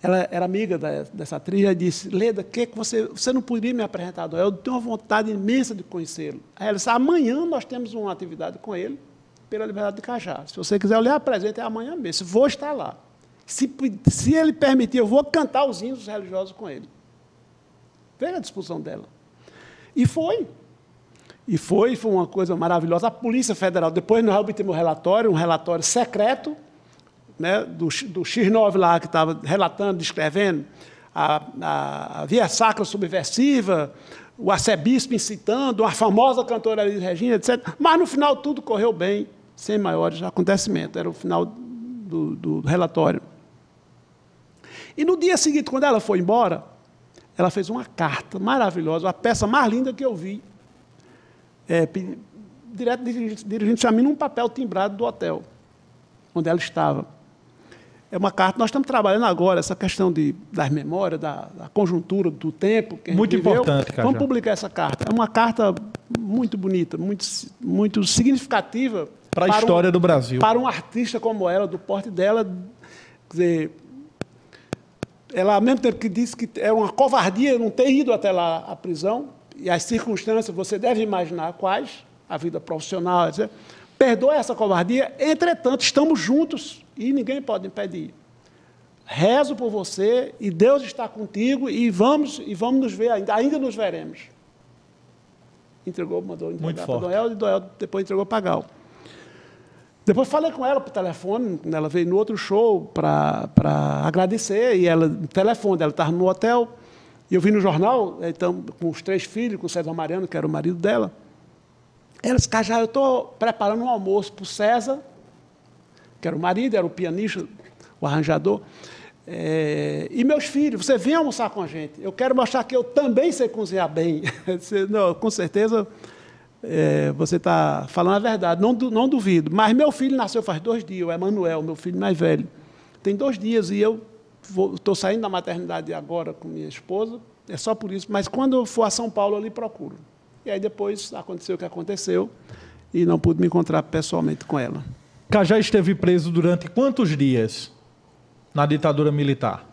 Ela era amiga dessa atriz e disse, Leda, que você não poderia me apresentar? Eu tenho uma vontade imensa de conhecê-lo. Aí ela disse, amanhã nós temos uma atividade com ele, pela Liberdade de Cajá. Se você quiser, eu lhe apresento, é amanhã mesmo. Vou estar lá. Se ele permitir, eu vou cantar os hinos religiosos com ele. Veja a disposição dela. E foi. Foi uma coisa maravilhosa. A Polícia Federal, depois nós obtivemos um relatório secreto, né, do X9 lá, que estava relatando, descrevendo a via sacra subversiva, o arcebispo incitando, a famosa cantora Elis Regina, etc. Mas, no final, tudo correu bem, sem maiores acontecimentos. Era o final do relatório. E, no dia seguinte, quando ela foi embora, ela fez uma carta maravilhosa, a peça mais linda que eu vi, direto dirigindo-se a mim num papel timbrado do hotel, onde ela estava. É uma carta, nós estamos trabalhando agora essa questão das memórias, da conjuntura, do tempo que a gente muito viveu. Importante, Cajá. Vamos publicar essa carta. É uma carta muito bonita, muito significativa para a história do Brasil. Para um artista como ela, do porte dela, quer dizer, ela, ao mesmo tempo que disse que era uma covardia não ter ido até lá à prisão, e as circunstâncias, você deve imaginar quais, a vida profissional, etc. Perdoa essa covardia, entretanto, estamos juntos e ninguém pode impedir. Rezo por você e Deus está contigo e vamos nos ver, ainda nos veremos. Mandou entregar para Dom Helder, e Dom Helder depois entregou para Gal. Depois falei com ela por telefone, ela veio no outro show para agradecer, e ela, no telefone, ela estava no hotel, e eu vi no jornal, então, com os 3 filhos, com o César Mariano, que era o marido dela. Ela disse, Cajá, eu estou preparando um almoço para o César, que era o marido, era o pianista, o arranjador, e meus filhos, você vem almoçar com a gente, eu quero mostrar que eu também sei cozinhar bem. Eu disse, não, com certeza, você está falando a verdade, não duvido, mas meu filho nasceu faz 2 dias, o Emanuel, meu filho mais velho, tem 2 dias, e eu estou saindo da maternidade agora com minha esposa, é só por isso, mas quando eu for a São Paulo, eu lhe procuro. E aí depois aconteceu o que aconteceu, e não pude me encontrar pessoalmente com ela. Cajá esteve preso durante quantos dias na ditadura militar?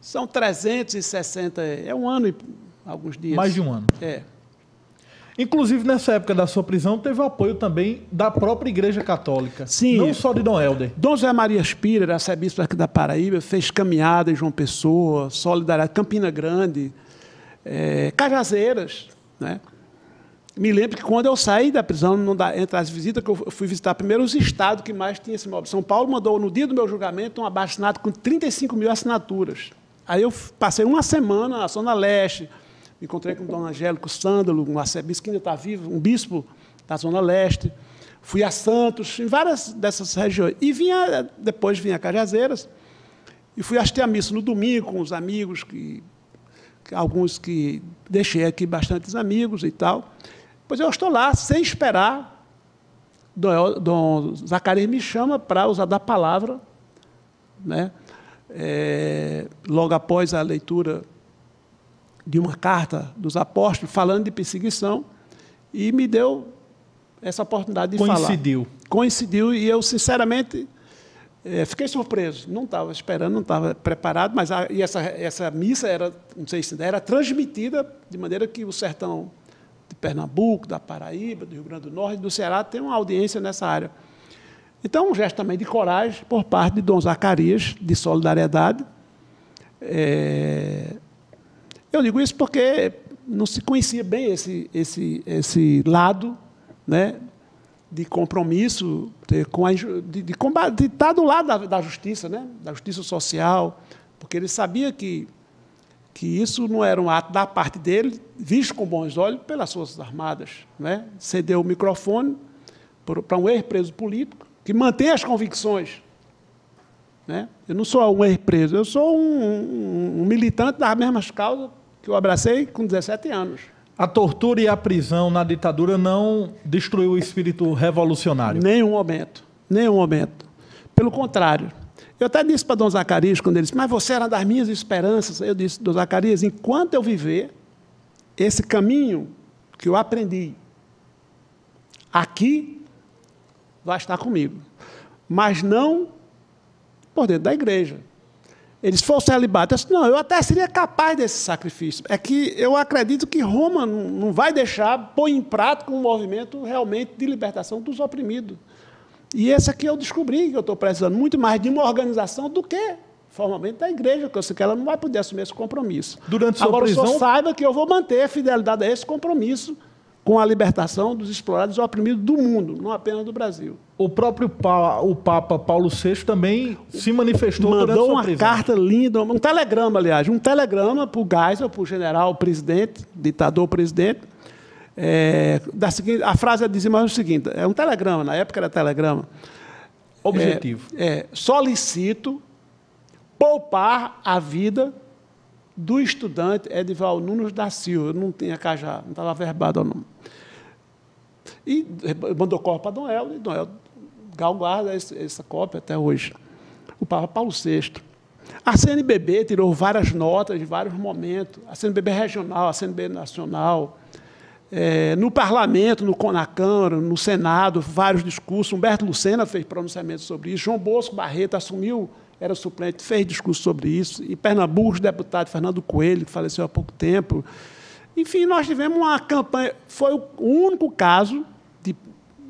São 360, é 1 ano e alguns dias. Mais de 1 ano. É. Inclusive, nessa época da sua prisão, teve o apoio também da própria Igreja Católica. Sim. Não só de Dom Helder. Dom José Maria Spira, arcebispo aqui da Paraíba, fez caminhada em João Pessoa, Solidariedade, Campina Grande, Cajazeiras, né? Me lembro que quando eu saí da prisão, entre as visitas, que eu fui visitar primeiro os estados que mais tinham esse móvel. São Paulo mandou, no dia do meu julgamento, um abaixo-assinado com 35 mil assinaturas. Aí eu passei 1 semana na Zona Leste, me encontrei com o Dom Angélico Sândalo, um arcebispo que ainda está vivo, um bispo da Zona Leste. Fui a Santos, em várias dessas regiões. E depois vinha a Cajazeiras, e fui assistir a missa no domingo com os amigos, alguns que deixei aqui, bastantes amigos e tal. Pois eu estou lá, sem esperar, Dom Zacarias me chama para usar da palavra, né? Logo após a leitura de uma carta dos apóstolos, falando de perseguição, e me deu essa oportunidade de falar. Coincidiu, e eu, sinceramente, fiquei surpreso. Não estava esperando, não estava preparado, mas essa missa era, não sei se era transmitida de maneira que o sertão de Pernambuco, da Paraíba, do Rio Grande do Norte e do Ceará tem uma audiência nessa área. Então, um gesto também de coragem por parte de Dom Zacarias, de solidariedade. Eu digo isso porque não se conhecia bem esse lado, né, de compromisso, de estar do lado da justiça, né, da justiça social, porque ele sabia que isso não era um ato da parte dele, visto com bons olhos pelas Forças Armadas, né? Cedeu o microfone para um ex-preso político que mantém as convicções, né? Eu não sou um ex-preso, eu sou um militante das mesmas causas que eu abracei com 17 anos. A tortura e a prisão na ditadura não destruiu o espírito revolucionário? Nenhum momento, nenhum momento. Pelo contrário. Eu até disse para Dom Zacarias, quando ele disse, mas você era das minhas esperanças. Eu disse, Dom Zacarias, enquanto eu viver, esse caminho que eu aprendi aqui vai estar comigo. Mas não por dentro da igreja. Eles foram celibato. Eu disse, não, eu até seria capaz desse sacrifício. É que eu acredito que Roma não vai deixar pôr em prática um movimento realmente de libertação dos oprimidos. E esse aqui eu descobri que eu estou precisando muito mais de uma organização do que formalmente da igreja, que eu sei que ela não vai poder assumir esse compromisso. Durante sua Agora, prisão... o senhor saiba que eu vou manter a fidelidade a esse compromisso com a libertação dos explorados e oprimidos do mundo, não apenas do Brasil. O próprio Papa Paulo VI também se manifestou durante sua prisão. Mandou uma carta linda, um telegrama, aliás, um telegrama para o Geisel, para o general-presidente, ditador-presidente. A frase dizia mais o seguinte, é um telegrama, na época era telegrama. Objetivo. Solicito poupar a vida do estudante Edival Nunes da Silva. Eu não tinha Cajá, não estava verbado o nome. E mandou cópia para Dom Helder, e Dom Helder guarda essa cópia até hoje. O Papa Paulo VI. A CNBB tirou várias notas de vários momentos, a CNBB regional, a CNBB nacional, no parlamento, na Câmara, no Senado, vários discursos. Humberto Lucena fez pronunciamentos sobre isso. João Bosco Barreto assumiu era suplente, fez discurso sobre isso. Em Pernambuco, o deputado Fernando Coelho, que faleceu há pouco tempo. Enfim, nós tivemos uma campanha, foi o único caso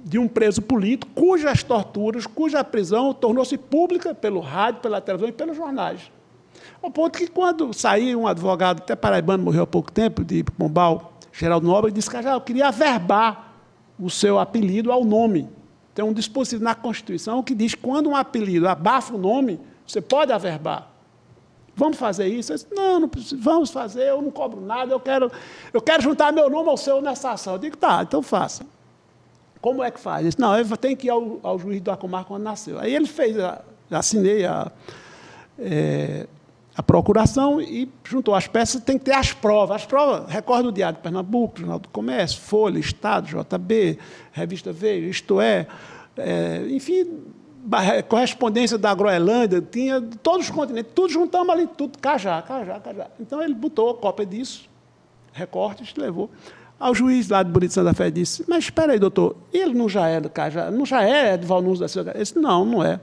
de um preso político cujas torturas, cuja prisão tornou-se pública pelo rádio, pela televisão e pelos jornais. Ao ponto que, quando saiu um advogado, até paraibano, morreu há pouco tempo, de Pombal, Geraldo Nobre, disse que eu queria averbar o seu apelido ao nome. Tem um dispositivo na Constituição que diz que, quando um apelido abafa o nome, você pode averbar. Vamos fazer isso? Eu disse, não precisa, vamos fazer, eu não cobro nada, eu quero juntar meu nome ao seu nessa ação. Eu digo, tá, então faça. Como é que faz? Ele disse, não, eu tenho que ir ao juiz do Acumar quando nasceu. Aí ele fez, assinei a procuração e juntou as peças, tem que ter as provas. As provas, recordo do Diário de Pernambuco, Jornal do Comércio, Folha, Estado, JB, Revista Veja, Isto É, enfim, correspondência da Groenlândia, tinha de todos os continentes, tudo juntamos ali, tudo, Cajá. Então ele botou a cópia disso, recortes, levou. Ao juiz lá de Bonito Santa Fé disse, mas espera aí, doutor, ele não já é do Cajá, não já é de Valnuns da Silva? Ele disse, não é.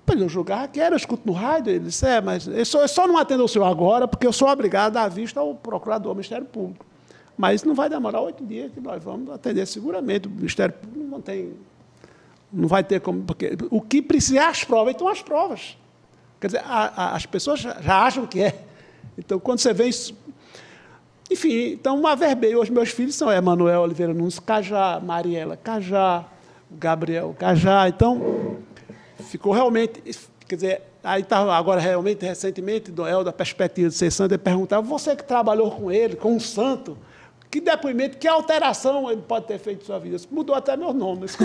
Pois eu julgava que era, eu escuto no rádio, ele disse, mas eu só não atendo o senhor agora, porque eu sou obrigado a dar vista ao procurador do Ministério Público. Mas não vai demorar 8 dias que nós vamos atender seguramente. O Ministério Público não vai ter como... Porque o que precisa é as provas. Então, as provas. Quer dizer, as pessoas já acham que é. Então, quando você vê isso... Enfim, então, averbei. Hoje, meus filhos são Emanuel Oliveira Nunes, Cajá, Mariela, Cajá, Gabriel, Cajá. Então, ficou realmente... Quer dizer, aí estava agora, realmente, recentemente, Noel, da perspectiva de ser santo, ele perguntava, você que trabalhou com ele, com um santo, que depoimento, que alteração ele pode ter feito em sua vida? Isso mudou até meus nomes.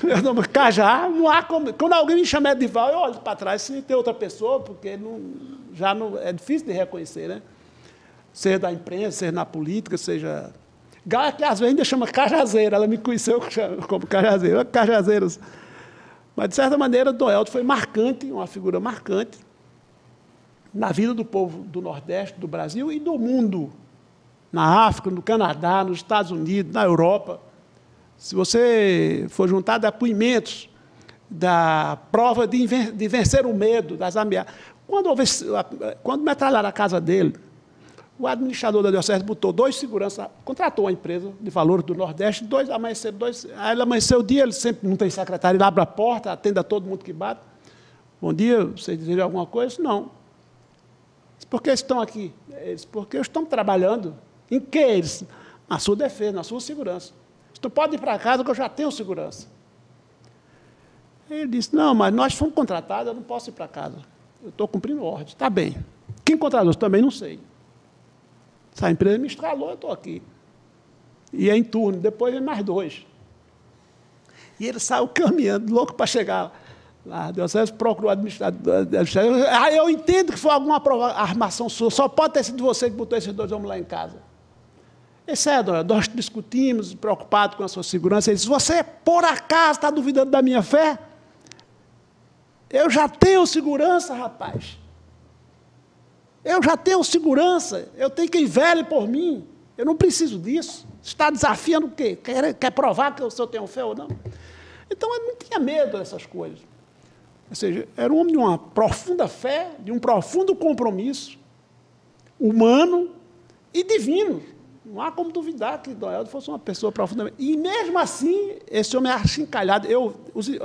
Meu nome Cajá, não há como... Quando alguém me chama Edival, eu olho para trás, se tem outra pessoa, porque já não, é difícil de reconhecer, né? Seja da imprensa, seja na política, seja... Gaia, que às vezes ainda chama Cajazeira, ela me conheceu como Cajazeira, Cajazeiras. Mas, de certa maneira, Noel foi marcante, uma figura marcante na vida do povo do Nordeste, do Brasil e do mundo. Na África, no Canadá, nos Estados Unidos, na Europa. Se você for juntar depoimentos da prova de vencer o medo, das ameaças... Quando metralharam a casa dele, o administrador da Diocese botou 2 seguranças, contratou uma empresa de valores do Nordeste, aí ele amanheceu o dia, ele sempre não tem secretário, ele abre a porta, atende a todo mundo que bate. Bom dia, vocês desejam alguma coisa? Não. Por que estão aqui? Eles, porque estão trabalhando. Em que eles? Na sua defesa, na sua segurança. Você pode ir para casa que eu já tenho segurança. Ele disse, não, mas nós fomos contratados, eu não posso ir para casa. Eu estou cumprindo ordem. Está bem. Quem contratou? Também não sei. Essa empresa me estralou, eu estou aqui. E é em turno, depois vem mais 2. E ele saiu caminhando, louco para chegar lá. A Diocese procurou o administrador. Eu entendo que foi alguma armação sua, só pode ter sido você que botou esses 2 homens lá em casa. Esse nós discutimos, preocupados com a sua segurança. Ele disse, você, por acaso, está duvidando da minha fé? Eu já tenho segurança, rapaz. Eu já tenho segurança, eu tenho quem vele por mim, eu não preciso disso. Está desafiando o quê? Quer provar que eu tenho fé ou não? Então, ele não tinha medo dessas coisas. Ou seja, era um homem de uma profunda fé, de um profundo compromisso humano e divino. Não há como duvidar que Noel fosse uma pessoa profundamente... E, mesmo assim, esse homem é achincalhado. Eu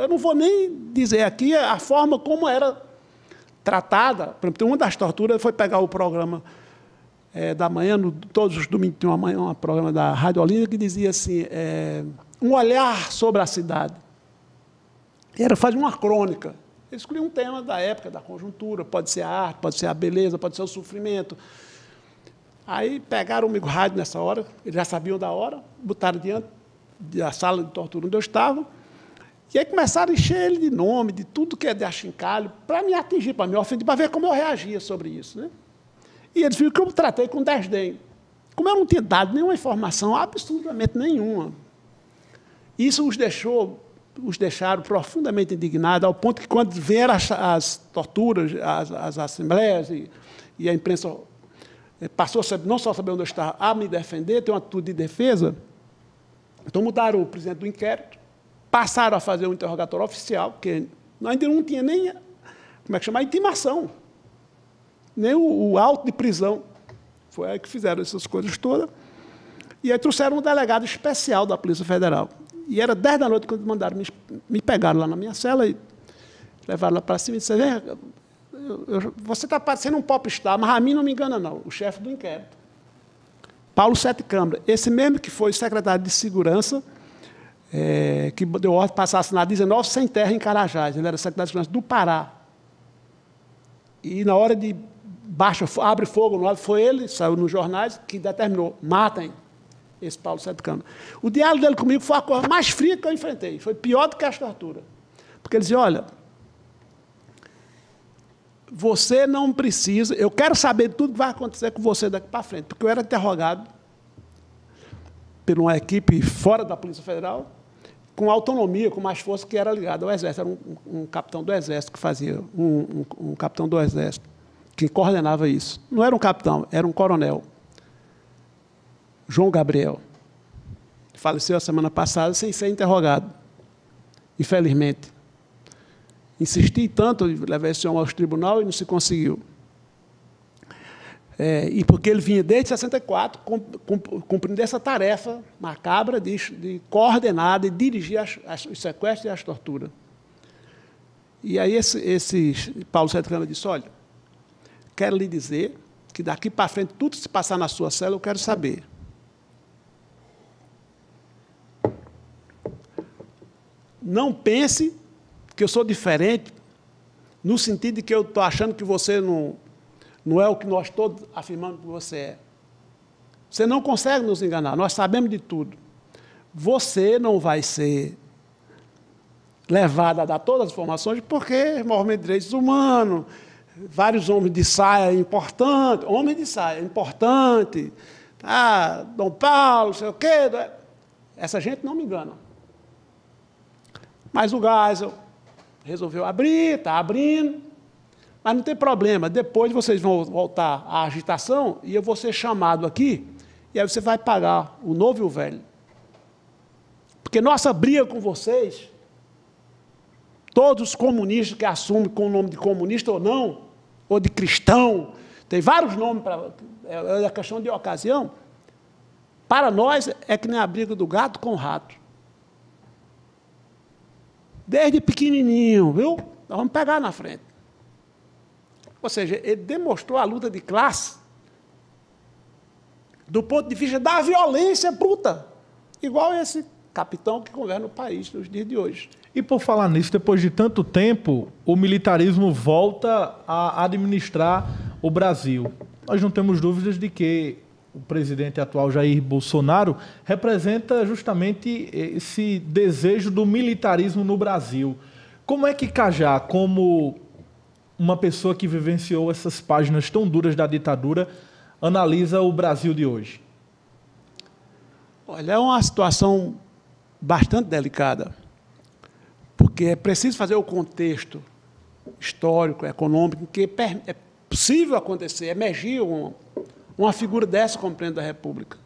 não vou nem dizer aqui a forma como era tratada. Por exemplo, uma das torturas foi pegar o programa da manhã, todos os domingos tinha um programa da Rádio Olinda que dizia assim, um olhar sobre a cidade. Era fazer uma crônica. Ele escolhia um tema da época, da conjuntura, pode ser a arte, pode ser a beleza, pode ser o sofrimento. Aí pegaram o amigo rádio nessa hora, eles já sabiam da hora, botaram diante da sala de tortura onde eu estava, e aí começaram a encher ele de nome, de tudo que é de achincalho, para me atingir, para me ofender, para ver como eu reagia sobre isso, né? E eles viram que eu tratei com desdém. Como eu não tinha dado nenhuma informação, absolutamente nenhuma, isso os deixaram profundamente indignados, ao ponto que, quando vieram as torturas, as assembleias e a imprensa passou a não só saber onde eu estava, a me defender, ter uma atitude de defesa, então mudaram o presidente do inquérito, passaram a fazer um interrogatório oficial, porque Nós ainda não tinha nem, como é que chama, a intimação, nem o auto de prisão. Foi aí que fizeram essas coisas todas. E aí trouxeram um delegado especial da Polícia Federal. E era 10 da noite quando mandaram, me pegaram lá na minha cela e levaram lá para cima e disseram, você está parecendo um popstar, mas a mim não me engana não, o chefe do inquérito. Paulo Sete Câmara, esse mesmo que foi secretário de Segurança, que deu ordem para assassinar 19 sem terra em Carajás. Ele era secretário de Segurança do Pará. E na hora de abre fogo, foi ele, saiu nos jornais, que determinou, matem esse Paulo Sete Câmara. O diálogo dele comigo foi a coisa mais fria que eu enfrentei. Foi pior do que as torturas. Porque ele dizia, olha, você não precisa, eu quero saber tudo que vai acontecer com você daqui para frente, porque eu era interrogado por uma equipe fora da Polícia Federal, com autonomia, com mais força, que era ligada ao Exército. Era um capitão do Exército que fazia, um capitão do Exército, que coordenava isso. Não era um capitão, era um coronel. João Gabriel. Faleceu a semana passada sem ser interrogado, infelizmente. Insisti tanto em levar esse homem ao tribunal e não se conseguiu. E porque ele vinha desde 64 cumprindo essa tarefa macabra de coordenar, de dirigir os sequestros e as torturas. E aí esse Paulo Sete Câmara disse, olha, quero lhe dizer que daqui para frente, tudo que se passar na sua cela, eu quero saber. Não pense que eu sou diferente, no sentido de que eu estou achando que você não é o que nós todos afirmamos que você é. Você não consegue nos enganar, nós sabemos de tudo. Você não vai ser levado a dar todas as informações, porque movimento de direitos humanos, vários homens de saia importante, homem de saia importante, Dom Paulo, não sei o quê. Essa gente não me engana. Mas o Geisel resolveu abrir, está abrindo, mas não tem problema, depois vocês vão voltar à agitação e eu vou ser chamado aqui, e aí você vai pagar o novo e o velho. Porque nossa briga com vocês, todos os comunistas que assumem com o nome de comunista ou não, ou de cristão, tem vários nomes, é a questão de ocasião, para nós é que nem a briga do gato com o rato. Desde pequenininho, viu? Nós vamos pegar na frente. Ou seja, ele demonstrou a luta de classe do ponto de vista da violência bruta, igual esse capitão que governa o país nos dias de hoje. E por falar nisso, depois de tanto tempo, o militarismo volta a administrar o Brasil. Nós não temos dúvidas de que o presidente atual Jair Bolsonaro representa justamente esse desejo do militarismo no Brasil. Como é que Cajá, como uma pessoa que vivenciou essas páginas tão duras da ditadura, analisa o Brasil de hoje? Olha, é uma situação bastante delicada, porque é preciso fazer o contexto histórico, econômico, em que é possível acontecer, emergir uma figura dessa como presidente da República,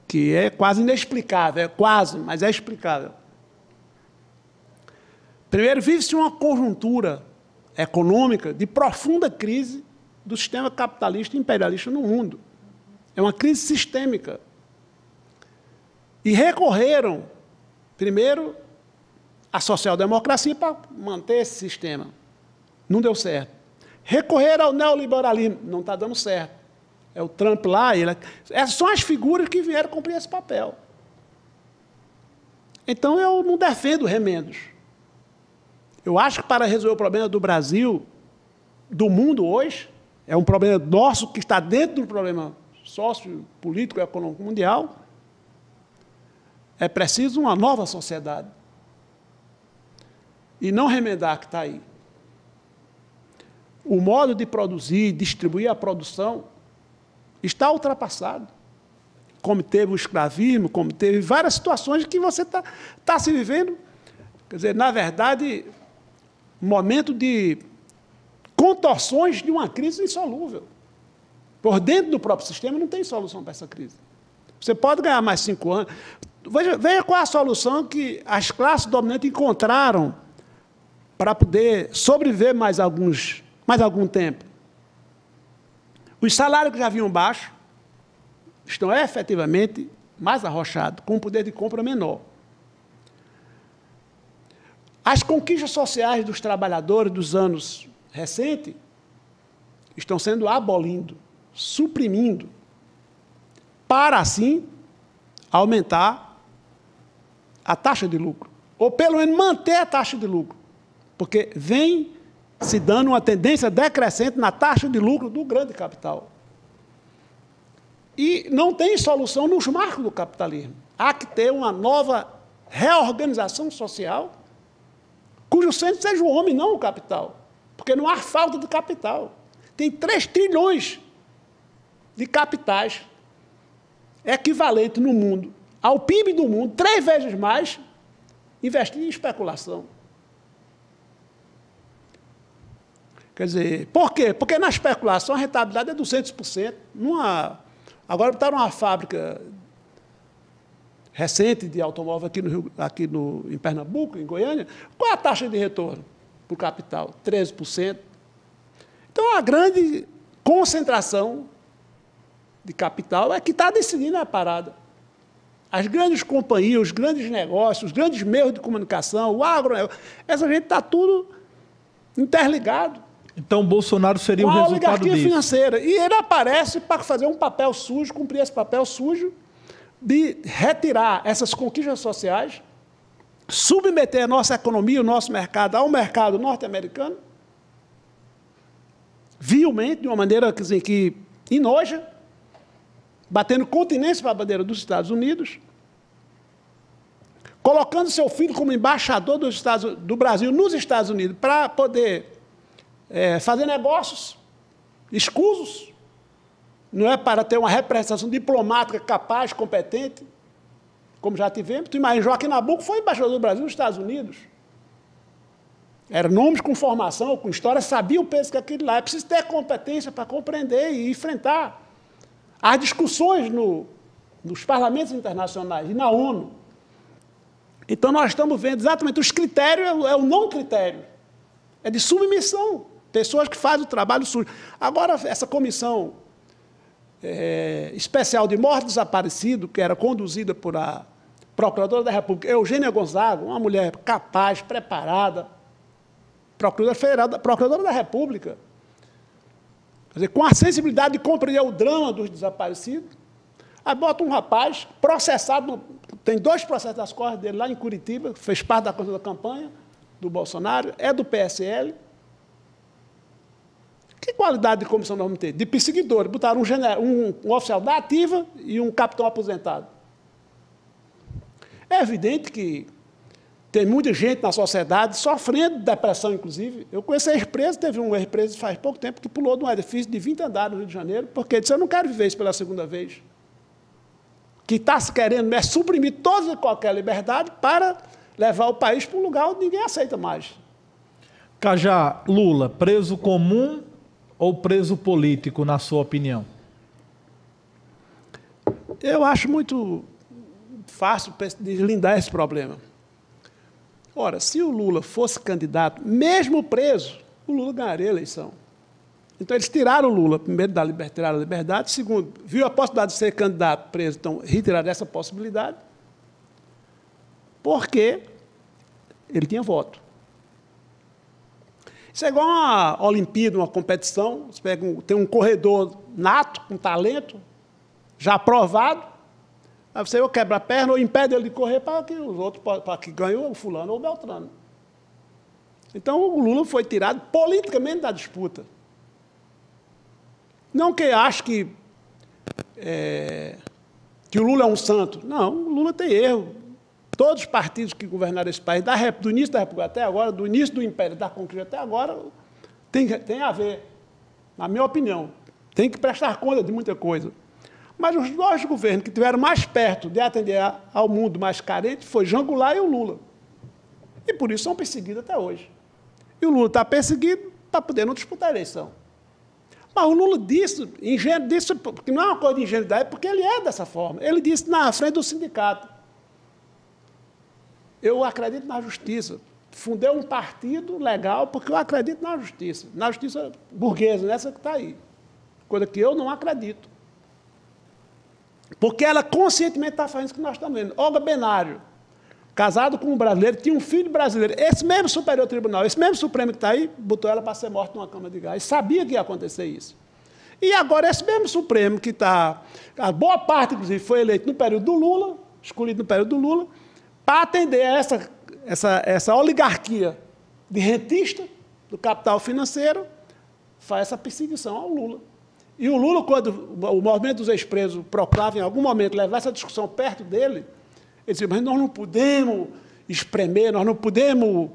que é quase inexplicável, mas é explicável. Primeiro, vive-se uma conjuntura econômica de profunda crise do sistema capitalista e imperialista no mundo. É uma crise sistêmica. E recorreram, primeiro, à social-democracia para manter esse sistema. Não deu certo. Recorreram ao neoliberalismo. Não está dando certo. É o Trump lá. Essas são as figuras que vieram cumprir esse papel. Então, eu não defendo remendos. Eu acho que para resolver o problema do Brasil, do mundo hoje, é um problema nosso que está dentro do problema sociopolítico e econômico mundial, é preciso uma nova sociedade. E não remendar que está aí. O modo de produzir, distribuir a produção, está ultrapassado. Como teve o escravismo, como teve várias situações que você está se vivendo. Quer dizer, na verdade, um momento de contorções de uma crise insolúvel. Por dentro do próprio sistema não tem solução para essa crise. Você pode ganhar mais 5 anos. Veja qual é a solução que as classes dominantes encontraram para poder sobreviver mais algum tempo. Os salários que já vinham baixos estão efetivamente mais arrochados, com um poder de compra menor. As conquistas sociais dos trabalhadores dos anos recentes estão sendo abolindo, suprimindo, para, assim, aumentar a taxa de lucro, ou pelo menos manter a taxa de lucro, porque vem se dando uma tendência decrescente na taxa de lucro do grande capital. E não tem solução nos marcos do capitalismo. Há que ter uma nova reorganização social, cujo centro seja o homem, não o capital, porque não há falta de capital. Tem 3 trilhões de capitais equivalente no mundo ao PIB do mundo, 3 vezes mais, investindo em especulação. Quer dizer, por quê? Porque na especulação a rentabilidade é 200%. Agora botaram uma fábrica recente de automóvel em Pernambuco, em Goiânia. Qual é a taxa de retorno para o capital? 13%. Então, a grande concentração de capital é que está decidindo a parada. As grandes companhias, os grandes negócios, os grandes meios de comunicação, o agronegócio, essa gente está tudo interligado. Então, Bolsonaro seria o resultado disso. A oligarquia financeira. E ele aparece para fazer um papel sujo, cumprir esse papel sujo de retirar essas conquistas sociais, submeter a nossa economia, o nosso mercado, ao mercado norte-americano, vilmente, de uma maneira que enoja, batendo continência para a bandeira dos Estados Unidos, colocando seu filho como embaixador do Brasil nos Estados Unidos para poder fazer negócios escusos, não é para ter uma representação diplomática capaz, competente, como já tivemos. Tu imagina, Joaquim Nabuco foi embaixador do Brasil nos Estados Unidos. Eram nomes com formação, com história, sabia o peso que aquilo lá. É preciso ter competência para compreender e enfrentar as discussões nos parlamentos internacionais e na ONU. Então, nós estamos vendo exatamente os critérios, é o não critério. É de submissão. Pessoas que fazem o trabalho sujo. Agora, essa comissão especial de morte desaparecido, que era conduzida por a Procuradora da República, Eugênia Gonzaga, uma mulher capaz, preparada, Procuradora Federal, Procuradora da República, quer dizer, com a sensibilidade de compreender o drama dos desaparecidos, aí bota um rapaz processado, tem 2 processos das costas dele lá em Curitiba, fez parte da campanha do Bolsonaro, é do PSL. Que qualidade de comissão nós vamos ter? De perseguidor. Botaram um oficial da ativa e um capitão aposentado. É evidente que tem muita gente na sociedade sofrendo de depressão, inclusive. Eu conheço ex-preso, teve um ex-preso faz pouco tempo que pulou de um edifício de 20 andares no Rio de Janeiro, porque disse, eu não quero viver isso pela segunda vez. Que está se querendo suprimir toda e qualquer liberdade para levar o país para um lugar onde ninguém aceita mais. Cajá, Lula, preso comum ou preso político, na sua opinião? Eu acho muito fácil deslindar esse problema. Ora, se o Lula fosse candidato, mesmo preso, o Lula ganharia a eleição. Então, eles tiraram o Lula, primeiro, tiraram a liberdade, segundo, viu a possibilidade de ser candidato preso, então, retiraram essa possibilidade, porque ele tinha voto. Isso é igual uma Olimpíada, uma competição, você tem um corredor nato, com talento, já aprovado, aí você ou quebra a perna ou impede ele de correr para que os outros, para que ganhou o fulano ou o Beltrano. Então, o Lula foi tirado politicamente da disputa. Não que ache que o Lula é um santo. Não, o Lula tem erro. Todos os partidos que governaram esse país, do início da República até agora, do início do Império, da conquista até agora, tem a ver, na minha opinião. Tem que prestar conta de muita coisa. Mas os 2 governos que estiveram mais perto de atender ao mundo mais carente foi João Goulart e o Lula. E por isso são perseguidos até hoje. E o Lula está perseguido para poder não disputar a eleição. Mas o Lula disse, porque não é uma coisa de ingenuidade, porque ele é dessa forma. Ele disse na frente do sindicato, eu acredito na justiça. fundei um partido legal porque eu acredito na justiça burguesa, nessa que está aí. Coisa que eu não acredito. Porque ela conscientemente está fazendo isso que nós estamos vendo. Olga Benário, casado com um brasileiro, tinha um filho brasileiro. Esse mesmo Superior Tribunal, esse mesmo Supremo que está aí, botou ela para ser morta numa cama de gás. Sabia que ia acontecer isso. E agora, esse mesmo Supremo que está... A boa parte, inclusive, foi eleito no período do Lula, escolhido no período do Lula, para atender a essa oligarquia de rentista do capital financeiro, faz essa perseguição ao Lula. E o Lula, quando o movimento dos ex-presos proclama, em algum momento, levar essa discussão perto dele, ele disse, mas nós não podemos espremer, nós não podemos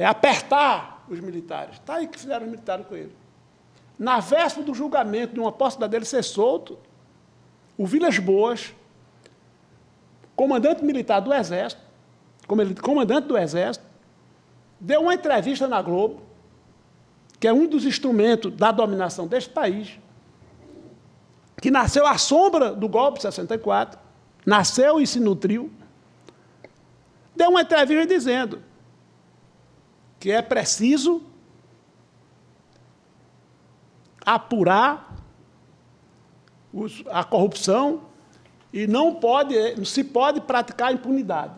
apertar os militares. Está aí que fizeram os militares com ele. Na véspera do julgamento, de uma possibilidade dele ser solto, o Vilas Boas, comandante militar do Exército, comandante do Exército, deu uma entrevista na Globo, que é um dos instrumentos da dominação deste país, que nasceu à sombra do golpe de 64, nasceu e se nutriu, deu uma entrevista dizendo que é preciso apurar a corrupção e não se pode praticar impunidade.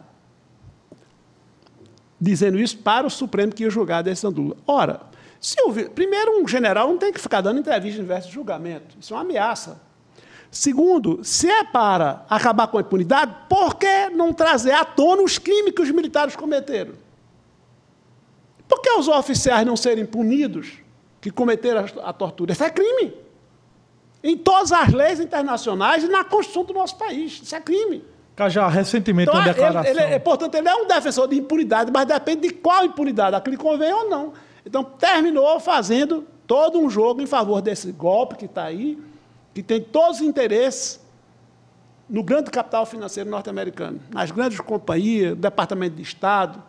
Dizendo isso para o Supremo que ia julgar a decisão do Lula. Ora, primeiro, um general não tem que ficar dando entrevista em diversos julgamentos. Isso é uma ameaça. Segundo, se é para acabar com a impunidade, por que não trazer à tona os crimes que os militares cometeram? Por que os oficiais não serem punidos que cometeram a tortura? Isso é crime. Em todas as leis internacionais e na Constituição do nosso país. Isso é crime. Cajá, recentemente uma declaração... Portanto, ele é um defensor de impunidade, mas depende de qual impunidade, a que lhe convém ou não. Então, terminou fazendo todo um jogo em favor desse golpe que está aí, que tem todos os interesses no grande capital financeiro norte-americano, nas grandes companhias, Departamento de Estado,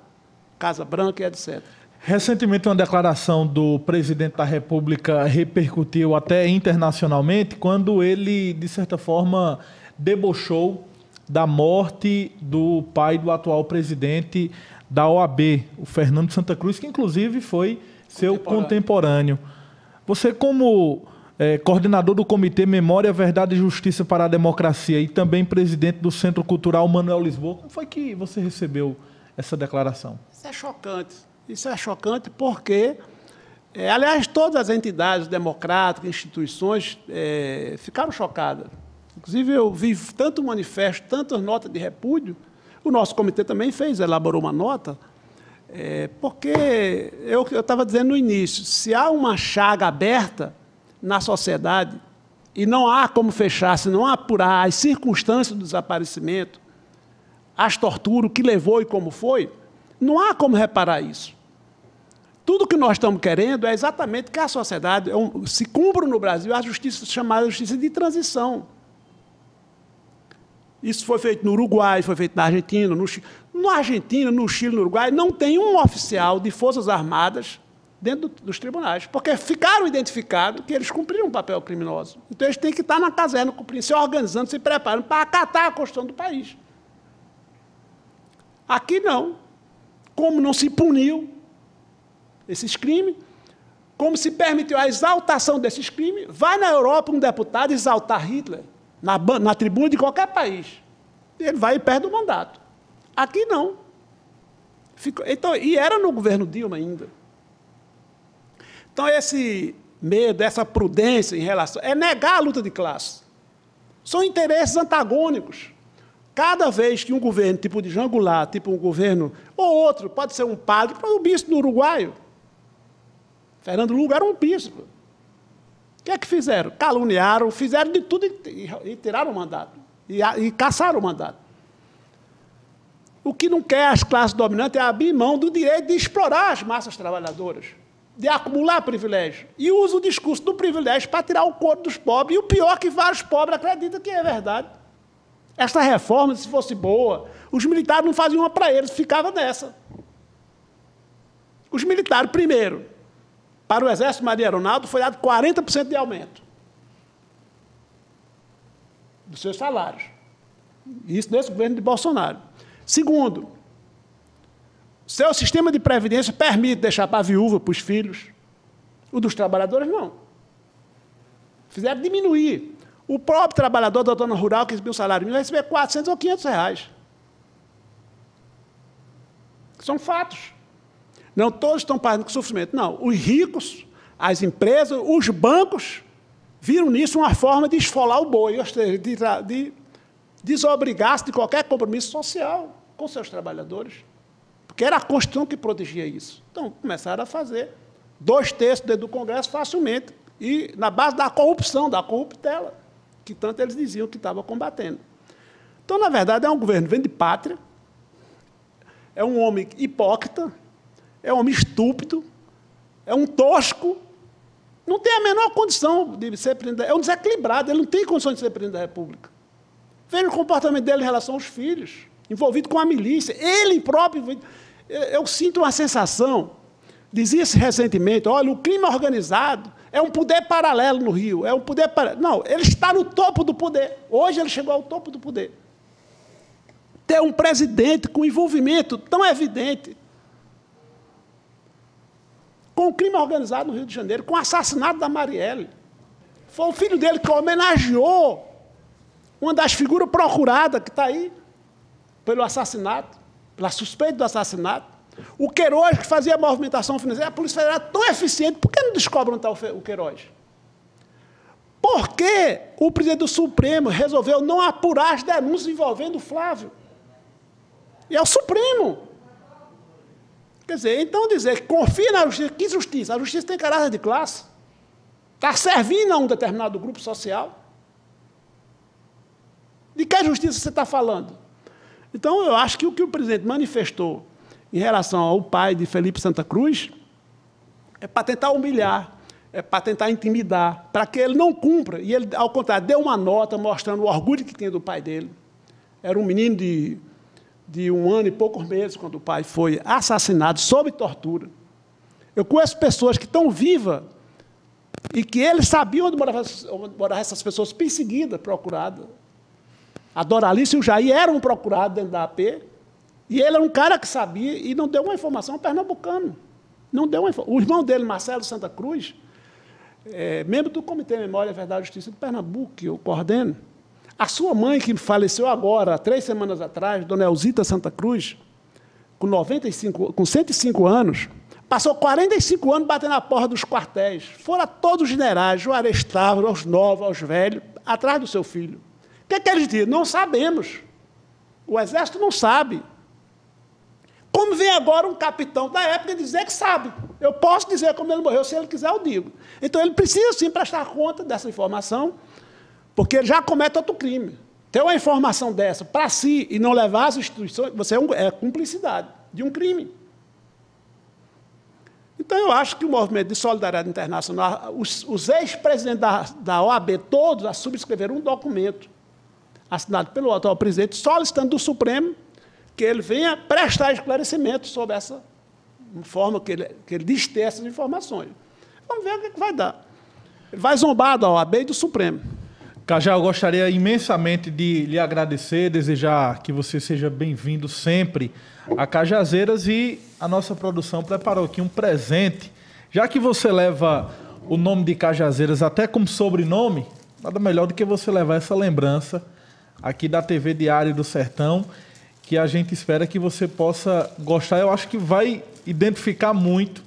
Casa Branca e etc. Recentemente, uma declaração do presidente da República repercutiu até internacionalmente, quando ele, de certa forma, debochou da morte do pai do atual presidente da OAB, o Fernando Santa Cruz, que, inclusive, foi seu contemporâneo. Você, como coordenador do Comitê Memória, Verdade e Justiça para a Democracia e também presidente do Centro Cultural Manuel Lisboa, como foi que você recebeu essa declaração? Isso é chocante. Isso é chocante porque, aliás, todas as entidades democráticas, instituições, ficaram chocadas. Inclusive, eu vi tanto manifesto, tantas notas de repúdio, o nosso comitê também elaborou uma nota, porque eu estava dizendo no início, se há uma chaga aberta na sociedade e não há como fechar, se não apurar as circunstâncias do desaparecimento, as torturas, o que levou e como foi, não há como reparar isso. Tudo que nós estamos querendo é exatamente que a sociedade se cumpra no Brasil a justiça chamada justiça de transição. Isso foi feito no Uruguai, foi feito na Argentina, na Argentina, no Chile, no Uruguai, não tem um oficial de Forças Armadas dentro dos tribunais, porque ficaram identificados que eles cumpriram um papel criminoso. Então, eles têm que estar na caserna, cumprindo, se organizando, se preparando para acatar a Constituição do país. Aqui, não. Como não se puniu esses crimes, como se permitiu a exaltação desses crimes, vai na Europa um deputado exaltar Hitler na tribuna de qualquer país. Ele vai e perde o mandato. Aqui, não. Então, e era no governo Dilma ainda. Então, esse medo, essa prudência em relação... é negar a luta de classe. São interesses antagônicos. Cada vez que um governo, tipo de Jean Goulart, tipo um governo, ou outro, pode ser um padre, o bispo do Uruguaio. Fernando Lugo era um bispo. O que é que fizeram? Caluniaram, fizeram de tudo e tiraram o mandato. E caçaram o mandato. O que não quer as classes dominantes é abrir mão do direito de explorar as massas trabalhadoras, de acumular privilégio. E usa o discurso do privilégio para tirar o couro dos pobres. E o pior é que vários pobres acreditam que é verdade. Essa reforma, se fosse boa, os militares não faziam uma para eles, ficavam nessa. Os militares, primeiro, para o Exército Maria Aeronauta foi dado 40% de aumento dos seus salários. Isso nesse governo de Bolsonaro. Segundo, Seu sistema de previdência permite deixar para a viúva, para os filhos. O dos trabalhadores, não. Fizeram diminuir. O próprio trabalhador da zona rural que recebeu o salário mínimo vai receber 400 ou 500 reais. São fatos. Não todos estão pagando com sofrimento. Não, os ricos, as empresas, os bancos viram nisso uma forma de esfolar o boi, ou seja, de desobrigar-se de qualquer compromisso social com seus trabalhadores. Porque era a Constituição que protegia isso. Então, começaram a fazer 2/3 do Congresso facilmente, e na base da corrupção, da corruptela, que tanto eles diziam que estava combatendo. Então, na verdade, é um governo que vem de pátria, é um homem hipócrita, é um homem estúpido, é um tosco, não tem a menor condição de ser presidente, é um desequilibrado, ele não tem condição de ser presidente da República. Veja o comportamento dele em relação aos filhos, envolvido com a milícia, ele próprio. Eu sinto uma sensação, dizia-se recentemente, olha, o crime organizado é um poder paralelo no Rio, é um poder paralelo. Não, ele está no topo do poder, hoje ele chegou ao topo do poder. Ter um presidente com envolvimento tão evidente com o crime organizado no Rio de Janeiro, com o assassinato da Marielle. Foi o filho dele que homenageou uma das figuras procuradas que está aí pelo assassinato, pela suspeita do assassinato. O Queiroz, que fazia a movimentação financeira, a Polícia Federal é tão eficiente, por que não descobre onde está o Queiroz? Por que o presidente do Supremo resolveu não apurar as denúncias envolvendo o Flávio? E é o Supremo. Quer dizer, então dizer que confia na justiça, que justiça? A justiça tem caráter de classe. Está servindo a um determinado grupo social. De que justiça você está falando? Então, eu acho que o presidente manifestou em relação ao pai de Felipe Santa Cruz é para tentar humilhar, é para tentar intimidar, para que ele não cumpra. E ele, ao contrário, deu uma nota mostrando o orgulho que tinha do pai dele. Era um menino de 1 ano e poucos meses, quando o pai foi assassinado sob tortura. Eu conheço pessoas que estão vivas e que eles sabiam onde moravam essas pessoas perseguidas, procuradas. A Doralice e o Jair eram procurados dentro da AP, e ele era um cara que sabia e não deu uma informação ao pernambucano. Não deu uma informação. O irmão dele, Marcelo Santa Cruz, membro do Comitê Memória, Verdade e Justiça de Pernambuco, que eu coordeno. A sua mãe, que faleceu agora, há 3 semanas atrás, Dona Elzita Santa Cruz, com 105 anos, passou 45 anos batendo na porta dos quartéis. Foram todos os generais, Juarez Távora, aos novos, aos velhos, atrás do seu filho. O que eles dizem? Não sabemos. O Exército não sabe. Como vem agora um capitão da época dizer que sabe. Eu posso dizer como ele morreu, se ele quiser eu digo. Então ele precisa sim prestar conta dessa informação, porque ele já comete outro crime. Ter uma informação dessa para si e não levar às instituições, você é cumplicidade de um crime. Então, eu acho que o movimento de solidariedade internacional, os ex-presidentes da OAB, todos a subscreveram um documento assinado pelo atual presidente, solicitando do Supremo que ele venha prestar esclarecimento sobre essa forma que ele diz ter essas informações. Vamos ver o que vai dar. Ele vai zombar da OAB e do Supremo. Cajá, eu gostaria imensamente de lhe agradecer, desejar que você seja bem-vindo sempre a Cajazeiras, e a nossa produção preparou aqui um presente. Já que você leva o nome de Cajazeiras até como sobrenome, nada melhor do que você levar essa lembrança aqui da TV Diário do Sertão, que a gente espera que você possa gostar. Eu acho que vai identificar muito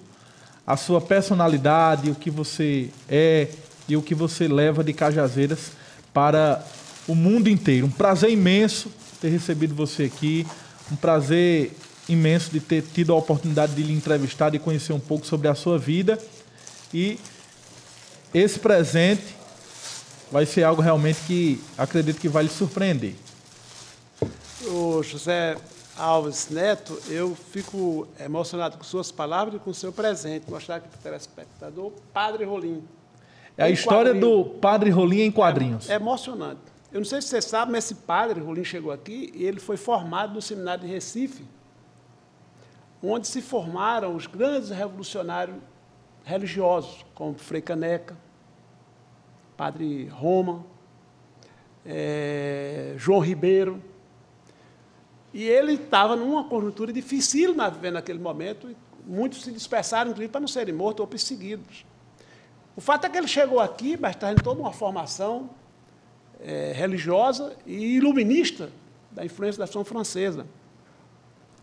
a sua personalidade, o que você é e o que você leva de Cajazeiras para o mundo inteiro. Um prazer imenso ter recebido você aqui, um prazer imenso de ter tido a oportunidade de lhe entrevistar e conhecer um pouco sobre a sua vida. E esse presente vai ser algo realmente que acredito que vai lhe surpreender. O José Alves Neto, eu fico emocionado com suas palavras e com o seu presente. Mostrar aqui para o telespectador, Padre Rolim. É a história do Padre Rolim em quadrinhos. É emocionante. Eu não sei se você sabe, mas esse Padre Rolim chegou aqui e ele foi formado no seminário de Recife, onde se formaram os grandes revolucionários religiosos, como Frei Caneca, Padre Roma, João Ribeiro. E ele estava numa conjuntura difícil naquele momento, e muitos se dispersaram, inclusive, para não serem mortos ou perseguidos. O fato é que ele chegou aqui, mas trazendo toda uma formação religiosa e iluminista da influência da ação francesa.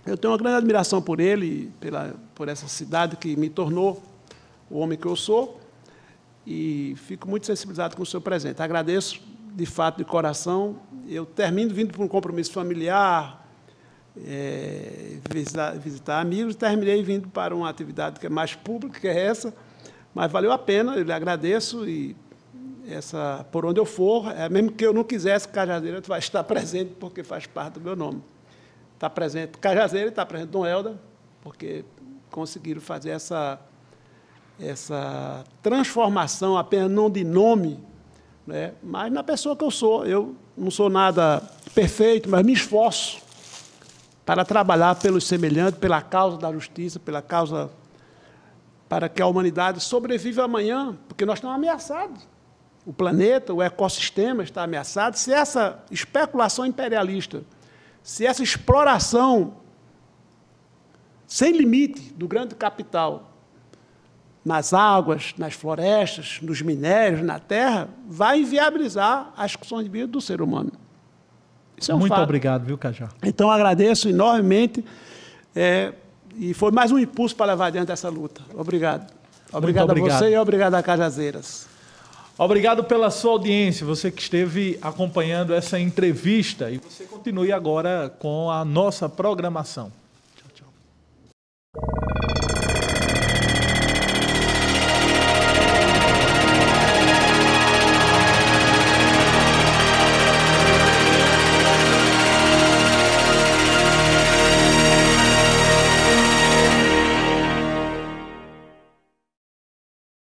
Eu tenho uma grande admiração por ele, por essa cidade que me tornou o homem que eu sou, e fico muito sensibilizado com o seu presente. Agradeço, de fato, de coração. Eu termino vindo para um compromisso familiar, visitar amigos, terminei vindo para uma atividade que é mais pública, que é essa, mas valeu a pena, eu lhe agradeço, e por onde eu for, mesmo que eu não quisesse, Cajazeira vai estar presente, porque faz parte do meu nome. Está presente Cajazeira e está presente Dom Helder, porque conseguiram fazer essa transformação, apenas não de nome, né, mas na pessoa que eu sou. Eu não sou nada perfeito, mas me esforço para trabalhar pelos semelhantes, pela causa da justiça, pela causa para que a humanidade sobreviva amanhã, porque nós estamos ameaçados. O planeta, o ecossistema está ameaçado. Se essa especulação imperialista, se essa exploração sem limite do grande capital nas águas, nas florestas, nos minérios, na terra, vai inviabilizar as condições de vida do ser humano. Isso é um fato. Muito obrigado, viu, Cajá? Então, agradeço enormemente, e foi mais um impulso para levar adiante essa luta. Obrigado. Obrigado a você e obrigado a Cajazeiras. Obrigado pela sua audiência, você que esteve acompanhando essa entrevista, e você continue agora com a nossa programação.